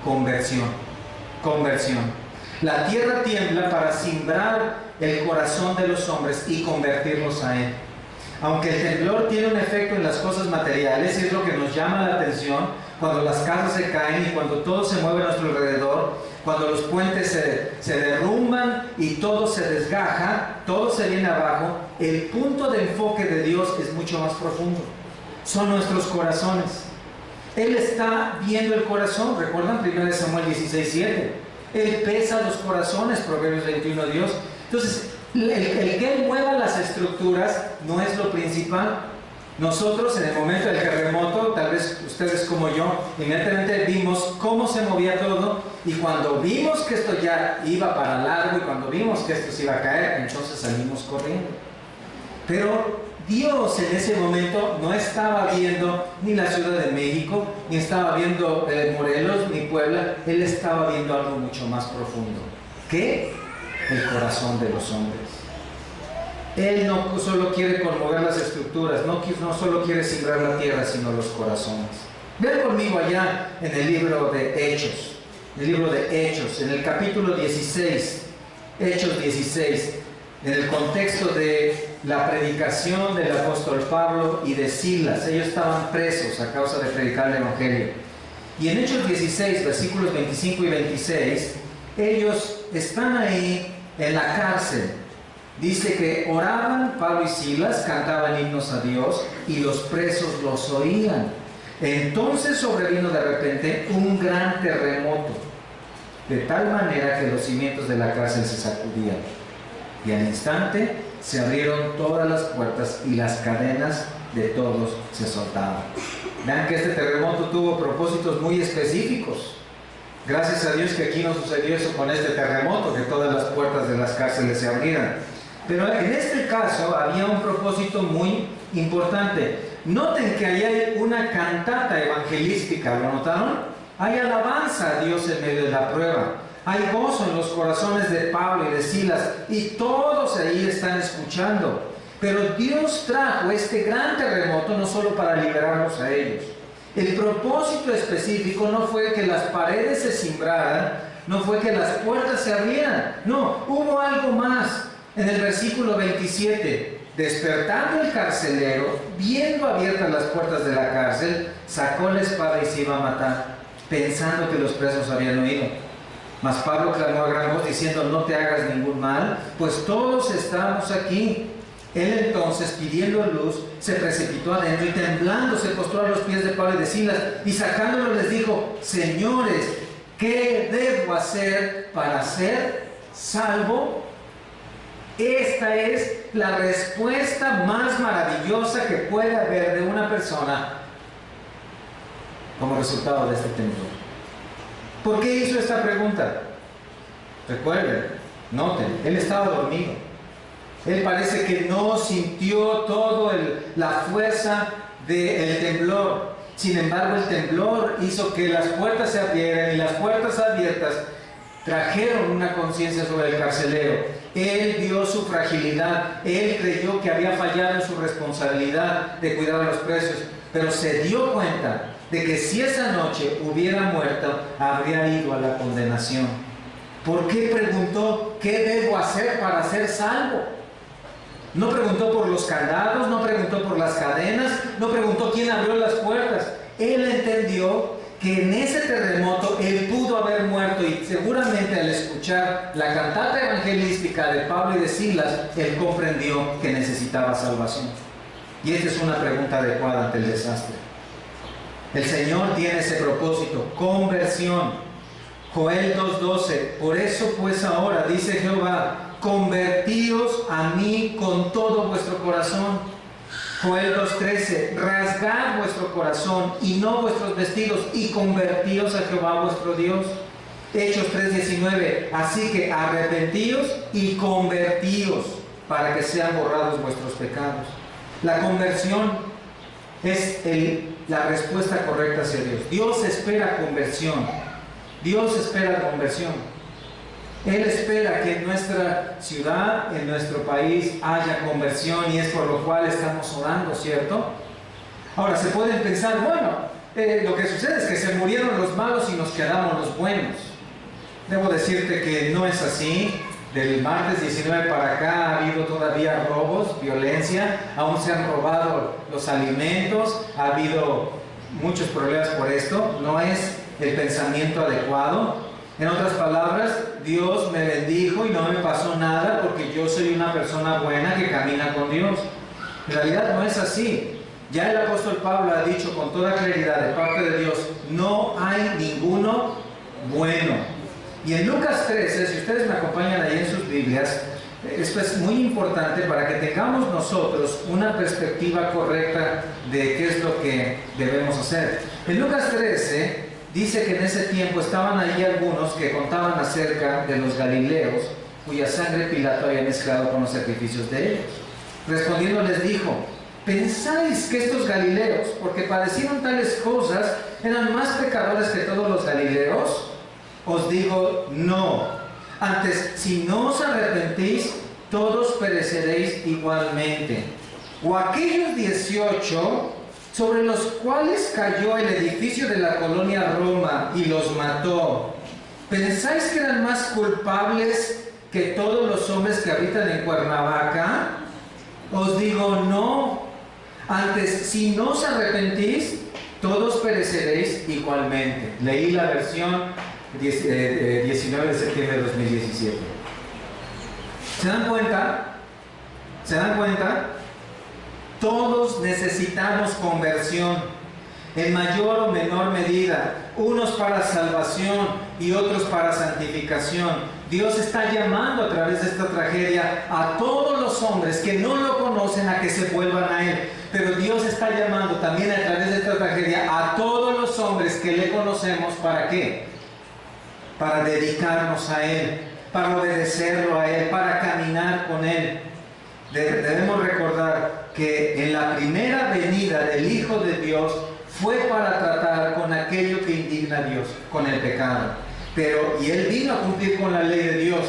Conversión. Conversión. La tierra tiembla para simbrar el corazón de los hombres y convertirlos a Él. Aunque el temblor tiene un efecto en las cosas materiales, y es lo que nos llama la atención, cuando las casas se caen y cuando todo se mueve a nuestro alrededor, cuando los puentes se derrumban y todo se desgaja, todo se viene abajo, el punto de enfoque de Dios es mucho más profundo. Son nuestros corazones. Él está viendo el corazón. ¿Recuerdan 1 Samuel 16:7? Él pesa los corazones, Proverbios 21, Dios. Entonces, el que Él mueva las estructuras no es lo principal. Nosotros, en el momento del terremoto, tal vez ustedes como yo, inmediatamente vimos cómo se movía todo, y cuando vimos que esto ya iba para largo y cuando vimos que esto se iba a caer, entonces salimos corriendo. Pero Dios en ese momento no estaba viendo ni la Ciudad de México, ni estaba viendo Morelos, ni Puebla. Él estaba viendo algo mucho más profundo. ¿Qué? El corazón de los hombres. Él no solo quiere conmover las estructuras, no solo quiere sembrar la tierra, sino los corazones. Vean conmigo allá en el libro de Hechos, en el capítulo 16, Hechos 16, en el contexto de la predicación del apóstol Pablo y de Silas. Ellos estaban presos a causa de predicar el Evangelio. Y en Hechos 16, versículos 25 y 26, ellos están ahí en la cárcel. Dice que oraban Pablo y Silas, cantaban himnos a Dios y los presos los oían. Entonces sobrevino de repente un gran terremoto, de tal manera que los cimientos de la cárcel se sacudían. Y al instante se abrieron todas las puertas y las cadenas de todos se soltaron. Vean que este terremoto tuvo propósitos muy específicos. Gracias a Dios que aquí no sucedió eso con este terremoto, que todas las puertas de las cárceles se abrieran. Pero en este caso había un propósito muy importante. Noten que ahí hay una cantata evangelística, ¿lo notaron? Hay alabanza a Dios en medio de la prueba. Hay gozo en los corazones de Pablo y de Silas, y todos ahí están escuchando. Pero Dios trajo este gran terremoto no solo para liberarlos a ellos. El propósito específico no fue que las paredes se cimbraran, no fue que las puertas se abrieran. No, hubo algo más. En el versículo 27, despertando el carcelero, viendo abiertas las puertas de la cárcel, sacó la espada y se iba a matar, pensando que los presos habían huido. Mas Pablo clamó a gran voz diciendo: no te hagas ningún mal, pues todos estamos aquí. Él entonces, pidiendo luz, se precipitó adentro y temblando se postró a los pies de Pablo y de Silas, y sacándolos les dijo: señores, ¿qué debo hacer para ser salvo? Esta es la respuesta más maravillosa que puede haber de una persona como resultado de este temblor. ¿Por qué hizo esta pregunta? Recuerden, noten, él estaba dormido. Él parece que no sintió toda la fuerza del temblor. Sin embargo, el temblor hizo que las puertas se abrieran, y las puertas abiertas trajeron una conciencia sobre el carcelero. Él vio su fragilidad, él creyó que había fallado en su responsabilidad de cuidar a los presos, pero se dio cuenta de que si esa noche hubiera muerto, habría ido a la condenación. ¿Por qué preguntó: ¿qué debo hacer para ser salvo? No preguntó por los candados, no preguntó por las cadenas, no preguntó quién abrió las puertas. Él entendió que en ese terremoto él pudo haber muerto, y seguramente al escuchar la cantata evangelística de Pablo y de Silas, él comprendió que necesitaba salvación. Y esta es una pregunta adecuada ante el desastre. El Señor tiene ese propósito: conversión. Joel 2:12: por eso pues ahora, dice Jehová, convertíos a mí con todo vuestro corazón. Joel 2:13: rasgad vuestro corazón y no vuestros vestidos, y convertíos a Jehová vuestro Dios. Hechos 3:19: así que arrepentíos y convertíos para que sean borrados vuestros pecados. La conversión es la respuesta correcta hacia Dios. Dios espera conversión. Dios espera conversión. Él espera que en nuestra ciudad, en nuestro país, haya conversión, y es por lo cual estamos orando, ¿cierto? Ahora, se pueden pensar: bueno, lo que sucede es que se murieron los malos y nos quedamos los buenos. Debo decirte que no es así. Del martes 19 para acá ha habido todavía robos, violencia, aún se han robado los alimentos, ha habido muchos problemas por esto. No es el pensamiento adecuado. En otras palabras, Dios me bendijo y no me pasó nada porque yo soy una persona buena que camina con Dios. En realidad no es así. Ya el apóstol Pablo ha dicho con toda claridad de parte de Dios: no hay ninguno bueno. Y en Lucas 13, si ustedes me acompañan ahí en sus Biblias, esto es muy importante para que tengamos nosotros una perspectiva correcta de qué es lo que debemos hacer. En Lucas 13 dice que en ese tiempo estaban allí algunos que contaban acerca de los galileos, cuya sangre Pilato había mezclado con los sacrificios de ellos. Respondiendo les dijo: ¿pensáis que estos galileos, porque padecieron tales cosas, eran más pecadores que todos los galileos? Os digo, no. Antes, si no os arrepentís, todos pereceréis igualmente. O aquellos 18 sobre los cuales cayó el edificio de la colonia Roma y los mató, ¿pensáis que eran más culpables que todos los hombres que habitan en Cuernavaca? Os digo, no. Antes, si no os arrepentís, todos pereceréis igualmente. Leí la versión 19 de septiembre de 2017. ¿Se dan cuenta? ¿Se dan cuenta? Todos necesitamos conversión, en mayor o menor medida, unos para salvación y otros para santificación. Dios está llamando a través de esta tragedia a todos los hombres que no lo conocen a que se vuelvan a Él. Pero Dios está llamando también a través de esta tragedia a todos los hombres que le conocemos. ¿Para qué? Para dedicarnos a Él, para obedecerlo a Él, para caminar con Él. Debemos recordar que en la primera venida del Hijo de Dios fue para tratar con aquello que indigna a Dios, con el pecado. Y Él vino a cumplir con la ley de Dios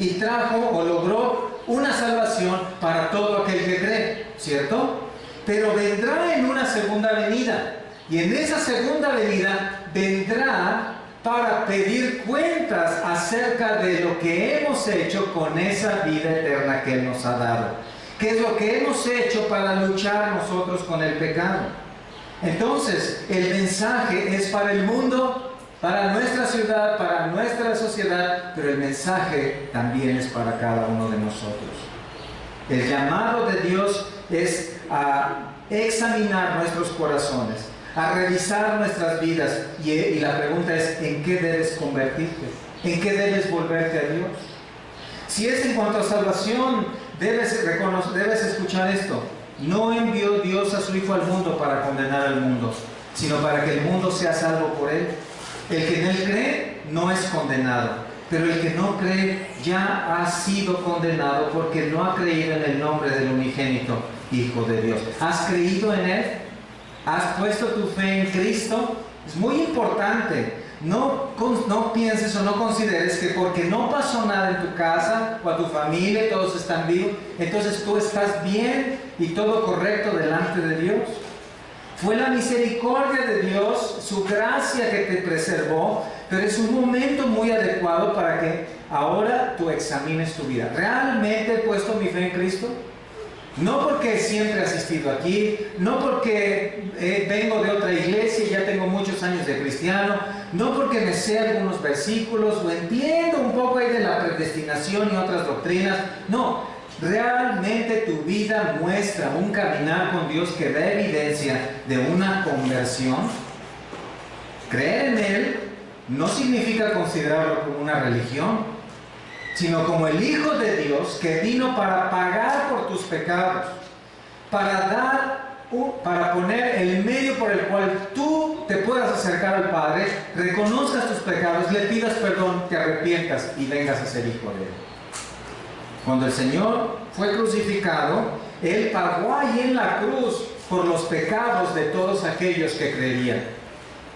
y trajo o logró una salvación para todo aquel que cree, ¿cierto? Pero vendrá en una segunda venida, y en esa segunda venida vendrá para pedir cuentas acerca de lo que hemos hecho con esa vida eterna que Él nos ha dado. ¿Qué es lo que hemos hecho para luchar nosotros con el pecado? Entonces, el mensaje es para el mundo, para nuestra ciudad, para nuestra sociedad, pero el mensaje también es para cada uno de nosotros. El llamado de Dios es a examinar nuestros corazones, a revisar nuestras vidas, y la pregunta es: ¿en qué debes convertirte? ¿En qué debes volverte a Dios? Si es en cuanto a salvación, debes escuchar esto: no envió Dios a su Hijo al mundo para condenar al mundo, sino para que el mundo sea salvo por Él. El que en Él cree no es condenado, pero el que no cree ya ha sido condenado porque no ha creído en el nombre del unigénito Hijo de Dios. ¿Has creído en Él? ¿Has puesto tu fe en Cristo? Es muy importante. No pienses o no consideres que porque no pasó nada en tu casa o a tu familia, todos están vivos, entonces tú estás bien y todo correcto delante de Dios. Fue la misericordia de Dios, su gracia que te preservó, pero es un momento muy adecuado para que ahora tú examines tu vida. ¿Realmente he puesto mi fe en Cristo? No porque siempre he asistido aquí, no porque vengo de otra iglesia y ya tengo muchos años de cristiano, no porque me sé algunos versículos o entiendo un poco ahí de la predestinación y otras doctrinas. No. Realmente tu vida muestra un caminar con Dios que da evidencia de una conversión. Creer en Él no significa considerarlo como una religión, sino como el Hijo de Dios que vino para pagar por tus pecados, para poner el medio por el cual tú te puedas acercar al Padre, reconozcas tus pecados, le pidas perdón, te arrepientas y vengas a ser hijo de Él. Cuando el Señor fue crucificado, Él pagó ahí en la cruz por los pecados de todos aquellos que creerían,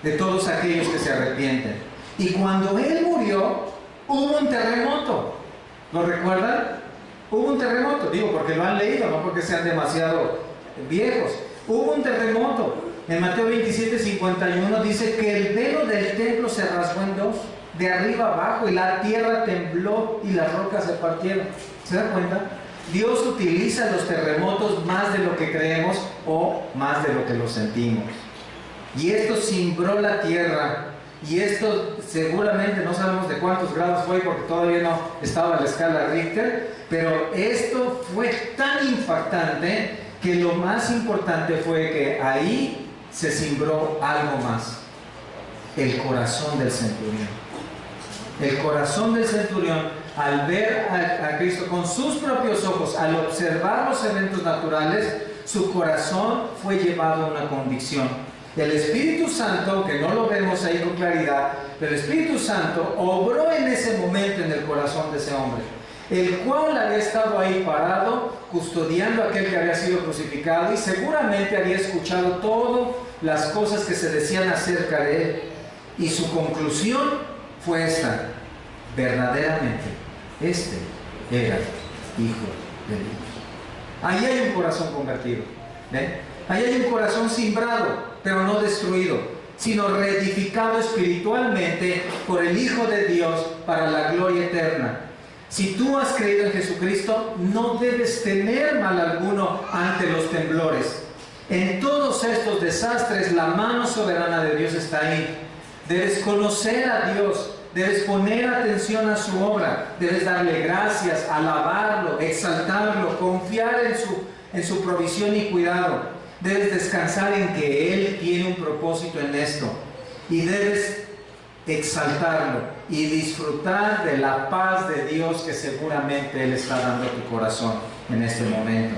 de todos aquellos que se arrepienten. Y cuando Él murió, hubo un terremoto. ¿Lo recuerdan? Hubo un terremoto, digo porque lo han leído, no porque sean demasiado viejos. Hubo un terremoto. En Mateo 27:51 dice que el velo del templo se rasgó en dos, de arriba abajo, y la tierra tembló y las rocas se partieron. ¿Se dan cuenta? Dios utiliza los terremotos más de lo que creemos o más de lo que lo sentimos. Y esto cimbró la tierra. Y esto seguramente no sabemos de cuántos grados fue porque todavía no estaba la escala Richter. Pero esto fue tan impactante que lo más importante fue que ahí se cimbró algo más: el corazón del centurión. El corazón del centurión, al ver a Cristo con sus propios ojos, al observar los eventos naturales, su corazón fue llevado a una convicción. El Espíritu Santo, que no lo vemos ahí con claridad, pero el Espíritu Santo obró en ese momento en el corazón de ese hombre, el cual había estado ahí parado, custodiando a aquel que había sido crucificado, y seguramente había escuchado todas las cosas que se decían acerca de él. Y su conclusión fue esta: verdaderamente, este era Hijo de Dios. Ahí hay un corazón convertido. ¿Ven? Ahí hay un corazón cimbrado, pero no destruido, sino reedificado espiritualmente por el Hijo de Dios para la gloria eterna. Si tú has creído en Jesucristo, no debes temer mal alguno ante los temblores. En todos estos desastres, la mano soberana de Dios está ahí. Debes conocer a Dios, debes poner atención a su obra, debes darle gracias, alabarlo, exaltarlo, confiar en su provisión y cuidado. Debes descansar en que Él tiene un propósito en esto, y debes exaltarlo y disfrutar de la paz de Dios que seguramente Él está dando a tu corazón en este momento.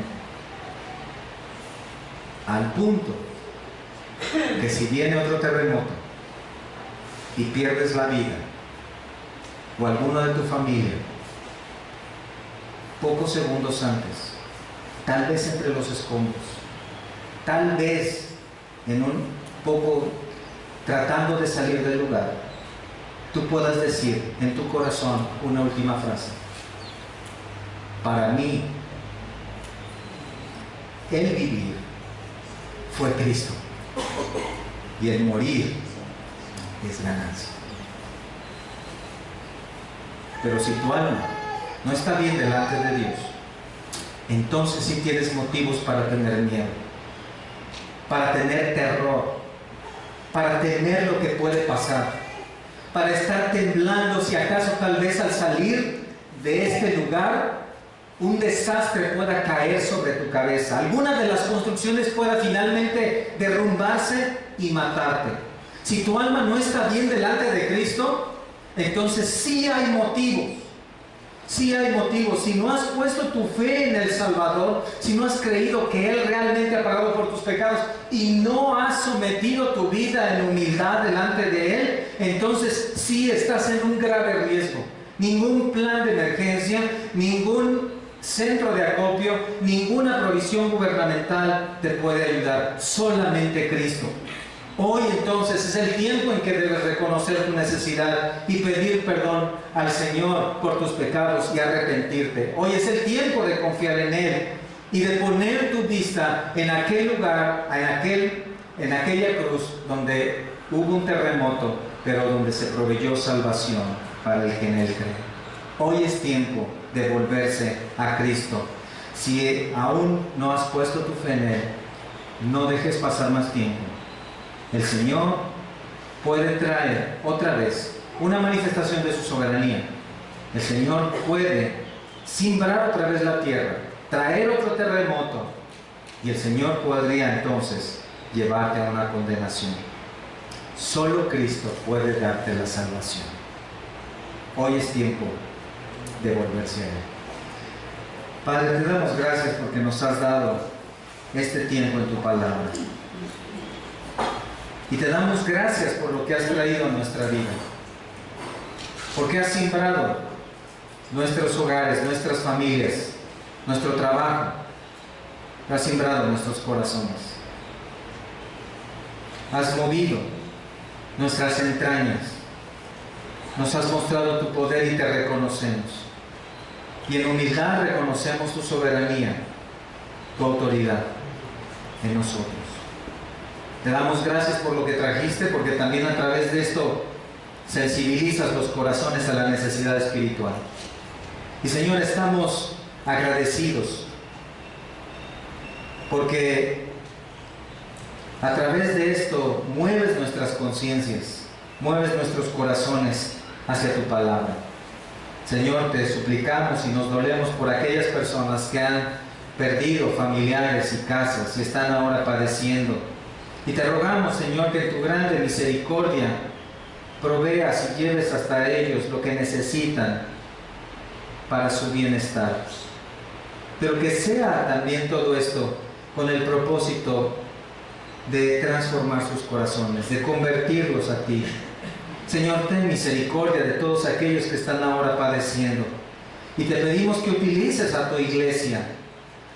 Al punto que si viene otro terremoto y pierdes la vida, o alguno de tu familia, pocos segundos antes, tal vez entre los escombros, tal vez en un poco tratando de salir del lugar, tú puedas decir en tu corazón una última frase: para mí, el vivir fue Cristo y el morir es ganancia. Pero si tu alma no está bien delante de Dios, entonces sí tienes motivos para tener miedo, para tener terror, para temer lo que puede pasar, para estar temblando si acaso tal vez al salir de este lugar un desastre pueda caer sobre tu cabeza, alguna de las construcciones pueda finalmente derrumbarse y matarte. Si tu alma no está bien delante de Cristo, entonces sí hay motivos. Sí hay motivos. Si no has puesto tu fe en el Salvador, si no has creído que Él realmente ha pagado por tus pecados y no has sometido tu vida en humildad delante de Él, entonces sí estás en un grave riesgo. Ningún plan de emergencia, ningún centro de acopio, ninguna provisión gubernamental te puede ayudar. Solamente Cristo. Hoy entonces es el tiempo en que debes reconocer tu necesidad y pedir perdón al Señor por tus pecados y arrepentirte. Hoy es el tiempo de confiar en Él y de poner tu vista en aquel lugar, en aquella cruz donde hubo un terremoto, pero donde se proveyó salvación para el que en Él cree. Hoy es tiempo de volverse a Cristo. Si aún no has puesto tu fe en Él, no dejes pasar más tiempo. El Señor puede traer otra vez una manifestación de su soberanía. El Señor puede simbrar otra vez la tierra, traer otro terremoto, y el Señor podría entonces llevarte a una condenación. Solo Cristo puede darte la salvación. Hoy es tiempo de volverse a Él. Padre, te damos gracias porque nos has dado este tiempo en tu palabra. Y te damos gracias por lo que has traído a nuestra vida. Porque has sembrado nuestros hogares, nuestras familias, nuestro trabajo. Has sembrado nuestros corazones. Has movido nuestras entrañas. Nos has mostrado tu poder y te reconocemos. Y en humildad reconocemos tu soberanía, tu autoridad en nosotros. Te damos gracias por lo que trajiste, porque también a través de esto sensibilizas los corazones a la necesidad espiritual. Y Señor, estamos agradecidos porque a través de esto mueves nuestras conciencias, mueves nuestros corazones hacia tu palabra. Señor, te suplicamos y nos dolemos por aquellas personas que han perdido familiares y casas y están ahora padeciendo. Y te rogamos, Señor, que en tu grande misericordia proveas y lleves hasta ellos lo que necesitan para su bienestar. Pero que sea también todo esto con el propósito de transformar sus corazones, de convertirlos a ti. Señor, ten misericordia de todos aquellos que están ahora padeciendo. Y te pedimos que utilices a tu iglesia,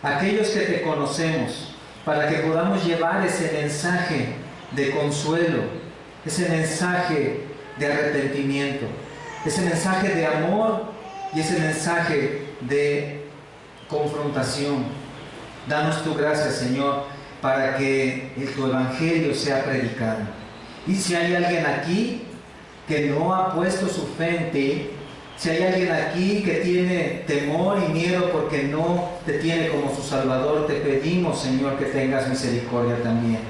aquellos que te conocemos, para que podamos llevar ese mensaje de consuelo, ese mensaje de arrepentimiento, ese mensaje de amor y ese mensaje de confrontación. Danos tu gracia, Señor, para que tu evangelio sea predicado. Y si hay alguien aquí que no ha puesto su fe en ti, si hay alguien aquí que tiene temor y miedo porque no te tiene como su Salvador, te pedimos, Señor, que tengas misericordia también.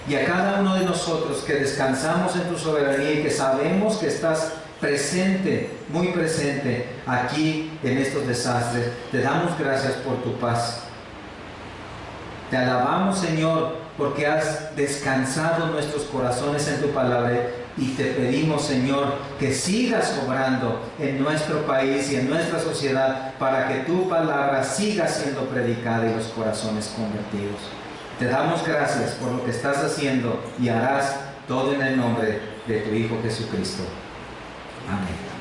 Y a cada uno de nosotros que descansamos en tu soberanía y que sabemos que estás presente, muy presente aquí en estos desastres, te damos gracias por tu paz. Te alabamos, Señor, porque has descansado nuestros corazones en tu palabra, y te pedimos, Señor, que sigas obrando en nuestro país y en nuestra sociedad para que tu palabra siga siendo predicada y los corazones convertidos. Te damos gracias por lo que estás haciendo y harás todo en el nombre de tu Hijo Jesucristo. Amén.